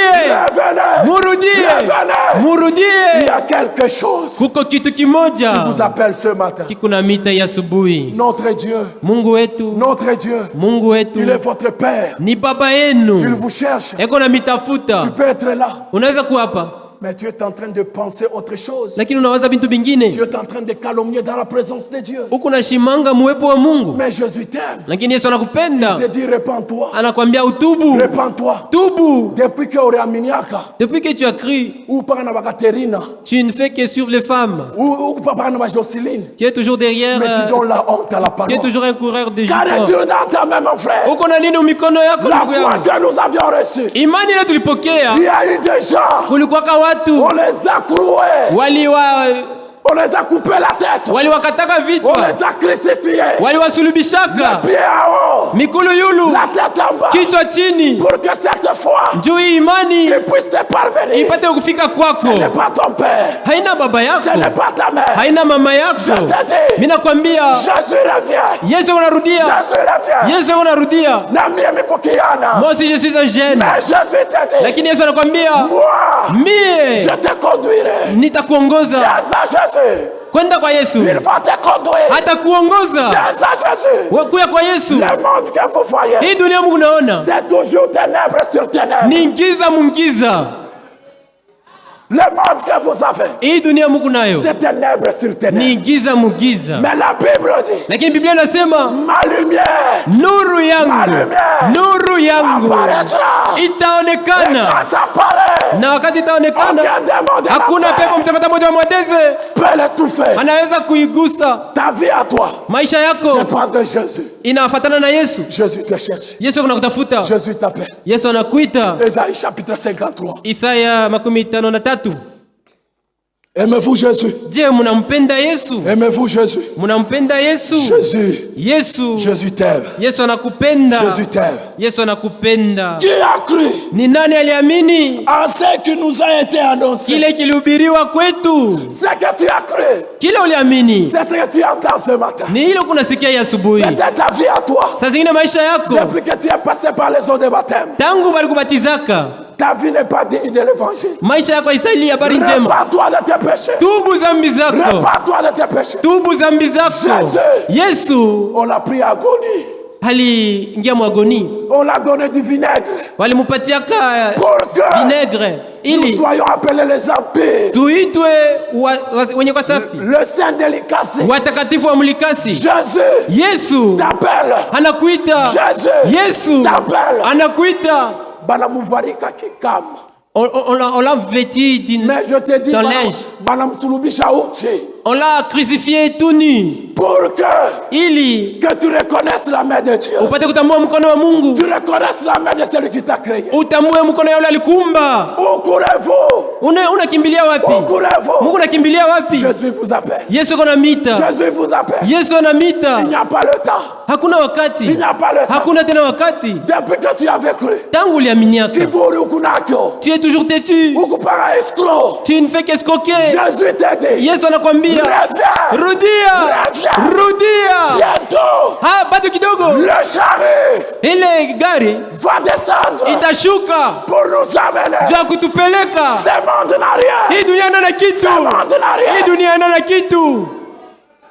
Revenez. Murudie. Revenez. Il y Murudie. a quelque chose Kuko kitu qui kimoja vous appelle ce matin. kikuna mita ya asubuhi. Notre Dieu, Mungu wetu, notre Dieu, Mungu wetu il est votre Père. ni baba Il yenu. vous cherche. Eko na mitafuta. Tu peux être là, Unaweza kuwa hapa, mais tu es en train de penser autre chose. lakini unawaza vitu vingine. Tu es en train de calomnier dans la présence de Dieu. Huku na shimanga muwepo wa Mungu. Mais Jésus t'aime. Lakini Yesu anakupenda. Il te dit, répands-toi. Anakuambia utubu. Répands-toi. Tubu. Depuis que ore aminiaka, Depuis que tu as cru, ou par na Bakaterina, tu ne fais que suivre les femmes. ou par na Jocelyne, Tu es toujours derrière. mais tu donnes la honte à la Tu es parole. toujours un coureur de Qu'arrête-tu jupons. dans ta main, mon frère? Uko na nini mikono yako La ndugu foi yangu? que nous avions reçue, Imani ile tulipokea, il y a eu des gens, kulikuwaka watu on les a cloués, on les a coupé la tête, waliwakataka on vichwa, les a crucifiés, waliwasulubishaka pieds en haut, mikulu yulu, la tête en bas, kichwa chini, pour que cette foi juu hii imani qui puisse te parvenir. ipate kufika kwako. Ce n'est pas ton père, Haina baba ce n'est yako, pas ta mère. haina mama Je yako. te dis, Mimi nakwambia Jésus revient, Yesu unarudia, Jésus revient. Yesu unarudia. Na mimi kukiana. Moi aussi je suis un jeune, Mais Jésus te dit, lakini Yesu anakwambia moi, mie je te conduirai. nitakuongoza Viens à Jésus. kwenda kwa Yesu, Il va te conduire. hatakuongoza Viens à Jésus. kuya kwa Yesu. Le monde que vous voyez, Hii dunia Mungu naona c'est toujours ténèbres sur ténèbres. ni giza mungiza. Le monde que vous avez, Hii dunia Mungu nayo c'est ténèbres sur ténèbres. ni giza mugiza, Mais la Bible dit, lakini Biblia inasema ma lumière nuru yangu, nuru yangu apparaîtra. Et itaonekana, quand ça apparaît, na wakati itaonekana aucun démon de hakuna pepo l'enfer mtakatifu mmoja wa mwadeze peut l'étouffer. anaweza kuigusa. Ta vie à toi Maisha yako dépend de Jésus. inafatana na Yesu. Jésus te cherche. Yesu anakutafuta, Jésus t'appelle. Yesu anakuita. Ésaïe chapitre 53. Isaya 53. Aimez-vous Jésus? Je, munampenda Yesu? Aimez-vous Jésus? Munampenda Yesu? Jésus. Yesu. Jésus t'aime. Yesu anakupenda. Jésus t'aime. Yesu anakupenda. Qui a cru Ni nani aliamini en ce qui nous a été annoncé? kile kilihubiriwa kwetu? Ce que tu as cru, Kile uliamini c'est ce que tu entends ce matin. ni hilo kunasikia hii asubuhi. Peut-être ta vie à toi. Saa zingine maisha yako Depuis que tu es passé par les eaux de baptême, tangu balikubatizaka, ta vie n'est pas digne de l'évangile. maisha yako haistahili habari njema. Répands-toi de tes péchés. Tubu zambi zako, Répands-toi de tes péchés. tubu zambi zako. Jésus. Yesu On l'a pris à agonie. aliingia mwagoni, On l'a donné du vinaigre walimupatiaka pour que vinegre nous ili soyons appelés les empires. tuitwe wenye kwa safi, Le Saint délicacy. watakatifu wa mlikasi. Jésus Yesu t'appelle. anakuita, Jésus Yesu t'appelle. anakuita. Banamuvarika kikama. On l'a vêtu Mais je te dis, d'un linge, banamsulubisha uchi. on l'a crucifié tout nu Pour que ili tu reconnaisses la main de Dieu. upate kutambua mkono wa Mungu, Tu reconnaisses la main de celui qui t'a créé. utambue mkono ya yule alikumba. Où courez-vous? Unakimbilia wapi? Où courez-vous? Mungu unakimbilia wapi? Jésus vous appelle. Yesu anamita, Jésus vous appelle. Yesu Il anamita. n'y a pas le temps. Hakuna Il wakati, n'y a pas le temps. hakuna tena wakati. Depuis que tu avais cru. Tangu uliaminiaka, Kiburi ukunakyo. tu es toujours têtu, Ukupara escroc. tu ne fais qu'escroquer. Jésus t'a dit. Yesu anakwambia Reviens. rudia, rudia. Bientôt. Bado kidogo Le chariot ile gari va descendre itashuka pour nous amener. juu ya kutupeleka. Ce monde n'a rien. Hii dunia haina kitu, Ce monde n'a hii rien. dunia haina kitu.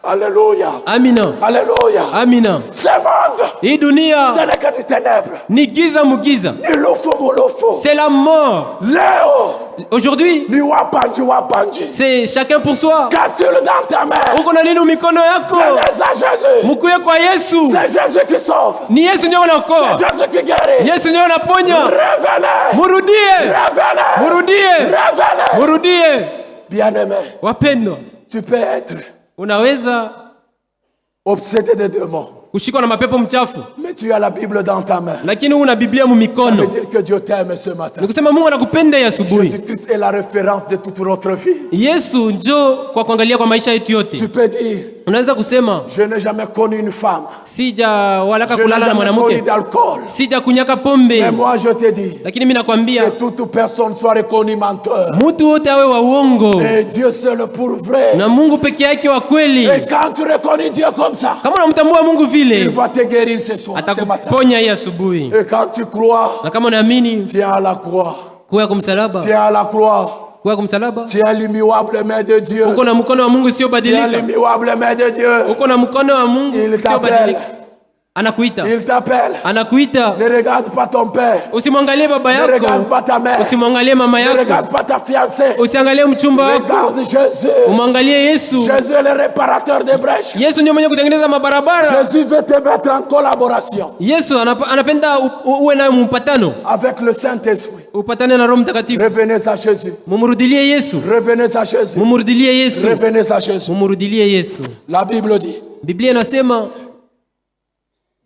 Alléluia. Amina, Alléluia. amina. Ce monde, Hii ce dunia n'est que du ténèbre. ni giza mugiza, Ni loufou moulofou. c'est la mort. Léo, Aujourd'hui ni wapanji wapanji. c'est chacun pour soi. Qu'as-tu dans ta main? Uko na nini mikono yako? Venez à Jésus. Mkuye kwa Yesu. C'est Jésus qui sauve. Ni Yesu ndio anaokoa, Jésus qui guérit. Yesu ndio anaponya. Revenez. Murudie, Revenez. murudie, Revenez. murudie. Bien-aimé, Wapendwa, tu peux être unaweza obsédé de démons, kushikwa na mapepo mchafu, mais tu as la Bible dans ta main. lakini una Biblia mu Ça mikono. veut dire que Dieu t'aime ce matin. Ni kusema Mungu anakupenda ya asubuhi. Jésus-Christ est la référence de toute notre vie. Yesu njoo kwa kuangalia kwa maisha yetu yote. Tu peux dire, Unaweza kusema je n'ai jamais connu une femme. Sija walaka Je n'ai kulala na jamais connu mwanamke. d'alcool. Sija kunyaka pombe. Mais moi je te dis Lakini mimi nakwambia que toute personne soit reconnue menteur. mtu wote awe wa uongo. Et Dieu seul pour vrai. Na Mungu peke yake wa kweli. Et quand tu reconnais Dieu comme ça, Kama unamtambua Mungu il vile, va te guérir ce soir, ce matin. atakuponya hii asubuhi. Et quand tu crois, Na kama unaamini tiens à la croix. kuwa kumsalaba, Tiens à la croix. kuwa kumsalaba, Tiens l'immuable main de Dieu. uko na mkono wa Mungu sio Tiens badilika. l'immuable main de Dieu. Uko na mkono wa Mungu Il sio t'appelle. badilika. Anakuita. Il t'appelle. Anakuita. Ne regarde pas ton père. Usimwangalie baba Ne regarde yako. pas ta mère. Usimwangalie mama Ne yako. regarde pas ta fiancée. Usiangalie mchumba wako. Regarde Jésus. Umwangalie Yesu. Jésus est le réparateur des brèches. Yesu ndiye mwenye kutengeneza mabarabara. Jésus veut te mettre en collaboration Yesu anapenda uwe na mpatano. avec le Saint-Esprit. Upatane na Roho Mtakatifu. Revenez à Jésus. Mumurudilie Yesu. Revenez à Jésus. Mumurudilie Yesu. Revenez à Jésus. Mumurudilie Yesu. La Bible dit, Biblia inasema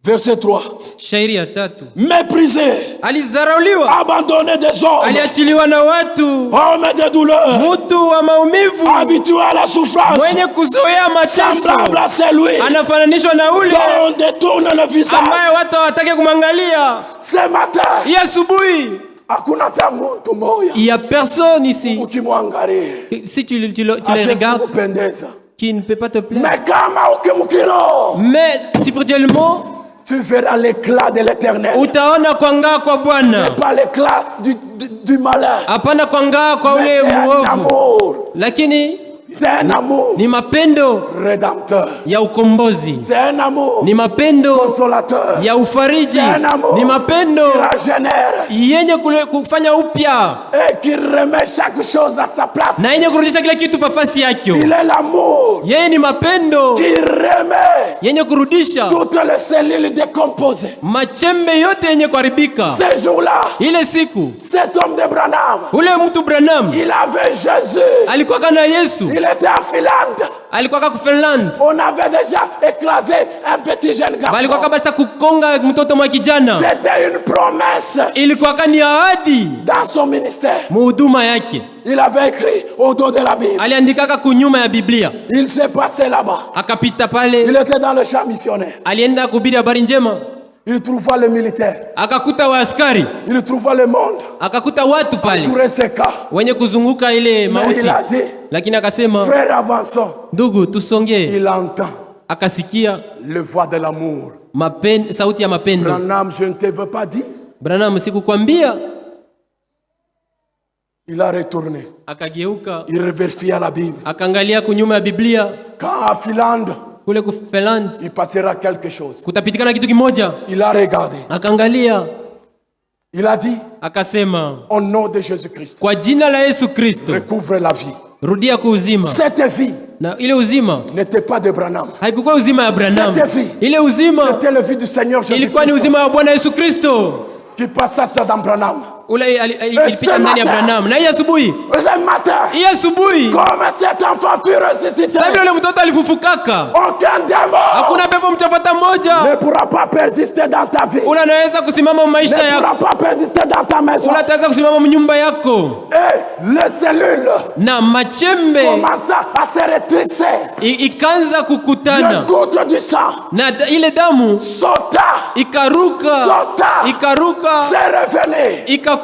verset 3, shairi ya 3. méprisé, Alizarauliwa, abandonné des hommes, aliachiliwa na watu, homme de douleur, mtu wa maumivu, habitué à la souffrance, mwenye kuzoea semblable mateso, à celui anafananishwa na ule dont on détourne le visage. ambaye watu hawataki kumwangalia. Ce matin, Hii asubuhi hakuna tangu mtu moja il y a personne ici, ukimwangalia si tu les regardes, kupendeza, qui ne peut pas te plaire. mais kama ukimkiro, Mais spirituellement, tu verras l'éclat de l'éternel, utaona kuangaa kwa Bwana, pas l'éclat du malin. hapana kuangaa kwa Mais ule c'est un muovu, amour, lakini c'est un amour ni mapendo rédempteur, ya ukombozi, c'est un amour ni mapendo consolateur, ya ufariji, c'est un amour ni mapendo qui régénère yenye kufanya upya et qui remet chaque chose à sa place. na yenye kurudisha kila kitu pafasi yake. Il est l'amour Yeye ni mapendo qui remet yenye kurudisha toutes les cellules décomposées. machembe yote yenye kuharibika. Ce jour-là, Ile siku cet homme de Branham, ule mtu Branham il avait Jésus. alikuwa kana Yesu, Il était à Finlande. alikuwa kwa Finland, On avait déjà écrasé un petit jeune alikuwa garçon. kabisa kukonga mtoto mwa kijana. C'était une promesse Ilikuwa kani ahadi dans son ministère. muhuduma yake, Il avait écrit au dos de la Bible. aliandikaka kunyuma ya Biblia. Il s'est passé là-bas. Akapita Il pale, était dans le champ missionnaire. alienda kuhubiri habari njema, Il trouva les militaires. akakuta waaskari, Il trouva le monde. akakuta watu pale Tout ces cas. wenye kuzunguka ile Mais mauti, il a dit, lakini akasema, frère, avançons. ndugu, tusongee. Il entend Akasikia le voix de l'amour. sauti ya mapendo. Branham, je ne te veux pas dire. Branham, sikukwambia? Il a retourné. Akageuka, Il revérifia la Bible. akaangalia kunyuma ya Biblia. Quand à Finlande, Kule ku Finland il passera quelque chose. kutapitikana kitu kimoja. Il a regardé. Akaangalia, Il a dit, akasema, au nom de Jésus-Christ, kwa jina la Yesu Kristo, recouvre la vie. rudia kwa uzima. Cette vie Na ile uzima n'était pas de Branham. haikuwa uzima ya Branham. Cette vie, Ile uzima c'était la vie du Seigneur ilikuwa ni Jésus-Christ uzima wa Bwana Yesu Kristo. qui passa ça dans Branham. Ule ilipita ndani ya Branham. Na hii asubuhi, Ce matin, hii asubuhi, comme cet enfant fut ressuscité, sasa vile ule mtoto alifufukaka, aucun démon hakuna pepo mtafata moja ne pourra pas persister dans ta vie, ule anaweza kusimama maisha ne yako, pourra pas persister dans ta maison. ule ataweza kusimama mnyumba yako, Et les cellules na machembe commença à se rétrécir. ikaanza Le kukutana goutte du sang na ile damu sauta, ikaruka, s'est revenu. ikakutana,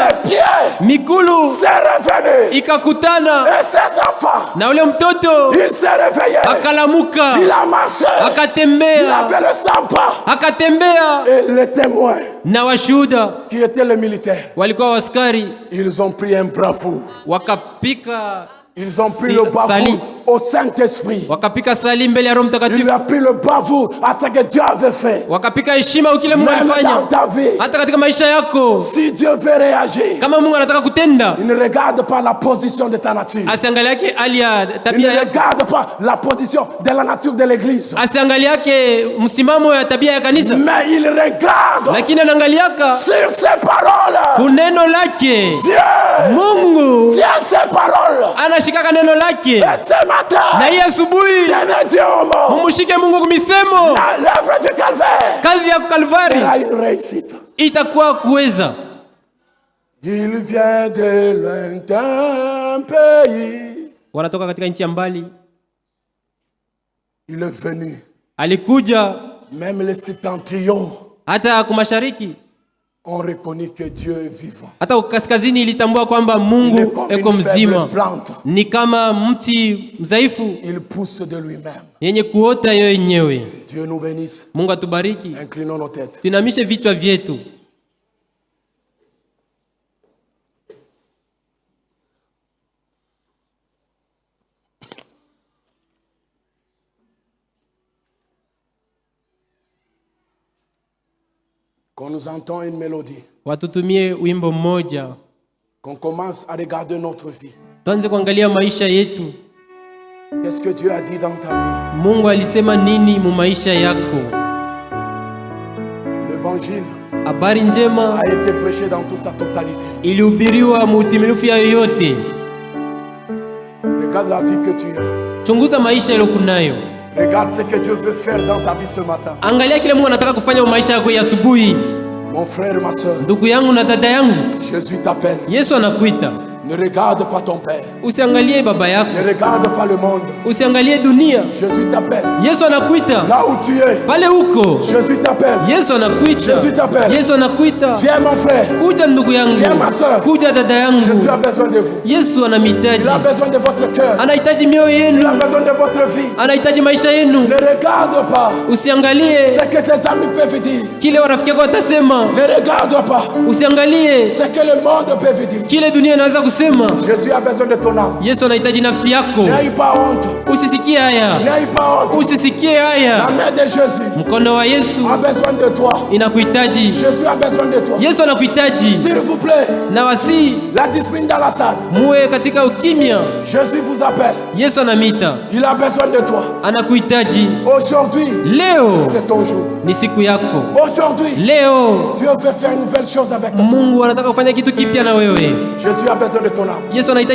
Les pieds migulu s'est revenu. ikakutana, Et cet enfant, na ule mtoto il s'est réveillé. akalamuka, Il a marché. Il a akatembea, fait le stampa. akatembea. Et les témoins Na washuhuda qui étaient les militaires, walikuwa waskari, ils ont pris un bravoure. wakapika Ils ont pris le sali, bravoure au Saint-Esprit. wakapika sali mbele ya Roho Il Mtakatifu, a pris le bravoure à ce que Dieu avait fait. wakapika heshima ukile Mungu Même dans alifanya. ta vie, Hata katika maisha yako, si Dieu veut réagir, kama Mungu anataka kutenda, il ne regarde pas la position de ta nature. asiangalie yake hali ya Il ne tabia yako, regarde pas la position de la nature de l'église. asiangalie yake msimamo ya tabia ya kanisa, Mais il regarde lakini anaangaliaka sur ses paroles. kuneno lake. Dieu Mungu tient ses paroles. anashikaka neno lake, Et ce matin, na hii asubuhi tenez Dieu au mot. mumushike Mungu kumisemo. L'œuvre du calvaire Kazi yako Kalvari sera une réussite. itakuwa kuweza. Il vient de lointain pays. Wanatoka katika nchi ya mbali, Il est venu. Alikuja. Même les septentrions Hata kumashariki ont reconnu que Dieu est vivant. hata kaskazini ilitambua kwamba Mungu eko mzima. Ni kama mti mzaifu, Il pousse de lui-même. yenye kuota yeye yenyewe. Dieu nous bénisse. Mungu atubariki. Inclinons nos têtes. Tunamishe vichwa vyetu. Qu'on nous entende une mélodie. Watutumie wimbo mmoja. Qu'on commence à regarder notre vie. Tuanze kuangalia maisha yetu. Qu'est-ce que Dieu a dit dans ta vie? Mungu alisema nini mu maisha yako? L'évangile Habari njema a été prêché dans toute sa totalité. ilihubiriwa mu utimilifu ya yoyote. Regarde la vie que tu as. Chunguza maisha yako kunayo. Regarde ce que Dieu veut faire dans ta vie ce matin. Angalia kile Mungu anataka kufanya mu maisha yako ya asubuhi. Mon frère, ma soeur, Ndugu yangu na dada yangu, Jésus t'appelle. Yesu anakuita. Ne regarde pas ton père. Usiangalie baba yako. Ne regarde pas le monde. Usiangalie dunia. Jésus t'appelle. Yesu anakuita. Là où tu es. Pale huko. Jésus t'appelle. Yesu anakuita. Jésus t'appelle. Yesu anakuita. Viens mon frère. Kuja ndugu yangu. Viens ma soeur. Kuja dada yangu. Jésus a besoin de vous. Yesu anamhitaji. Il a besoin de votre cœur. Anahitaji mioyo Il yenu. a besoin de votre vie. Anahitaji maisha yenu. Ne regarde pas Usiangalie ce que tes amis peuvent dire. kile warafiki yako watasema. Ne regarde pas Usiangalie ce que le monde peut dire. kile dunia inaweza kusema. Jésus a besoin de ton âme. Yesu anahitaji nafsi yako. N'aie pas honte. Usisikie haya. N'aie pas honte. Usisikie La haya. main de Jésus Mkono wa Yesu a besoin de toi. inakuhitaji. Jésus a besoin de toi. Yesu anakuhitaji. S'il vous plaît, Na wasi la discipline dans la salle. muwe katika ukimya. Jésus vous appelle. Yesu anamita. Il a besoin de toi. Anakuhitaji. Aujourd'hui, Leo c'est ton jour. ni siku yako. Aujourd'hui, Leo Dieu veut faire une nouvelle chose avec toi. Mungu anataka kufanya kitu kipya na wewe. Jésus a besoin de ton âme. Yesu anahitaji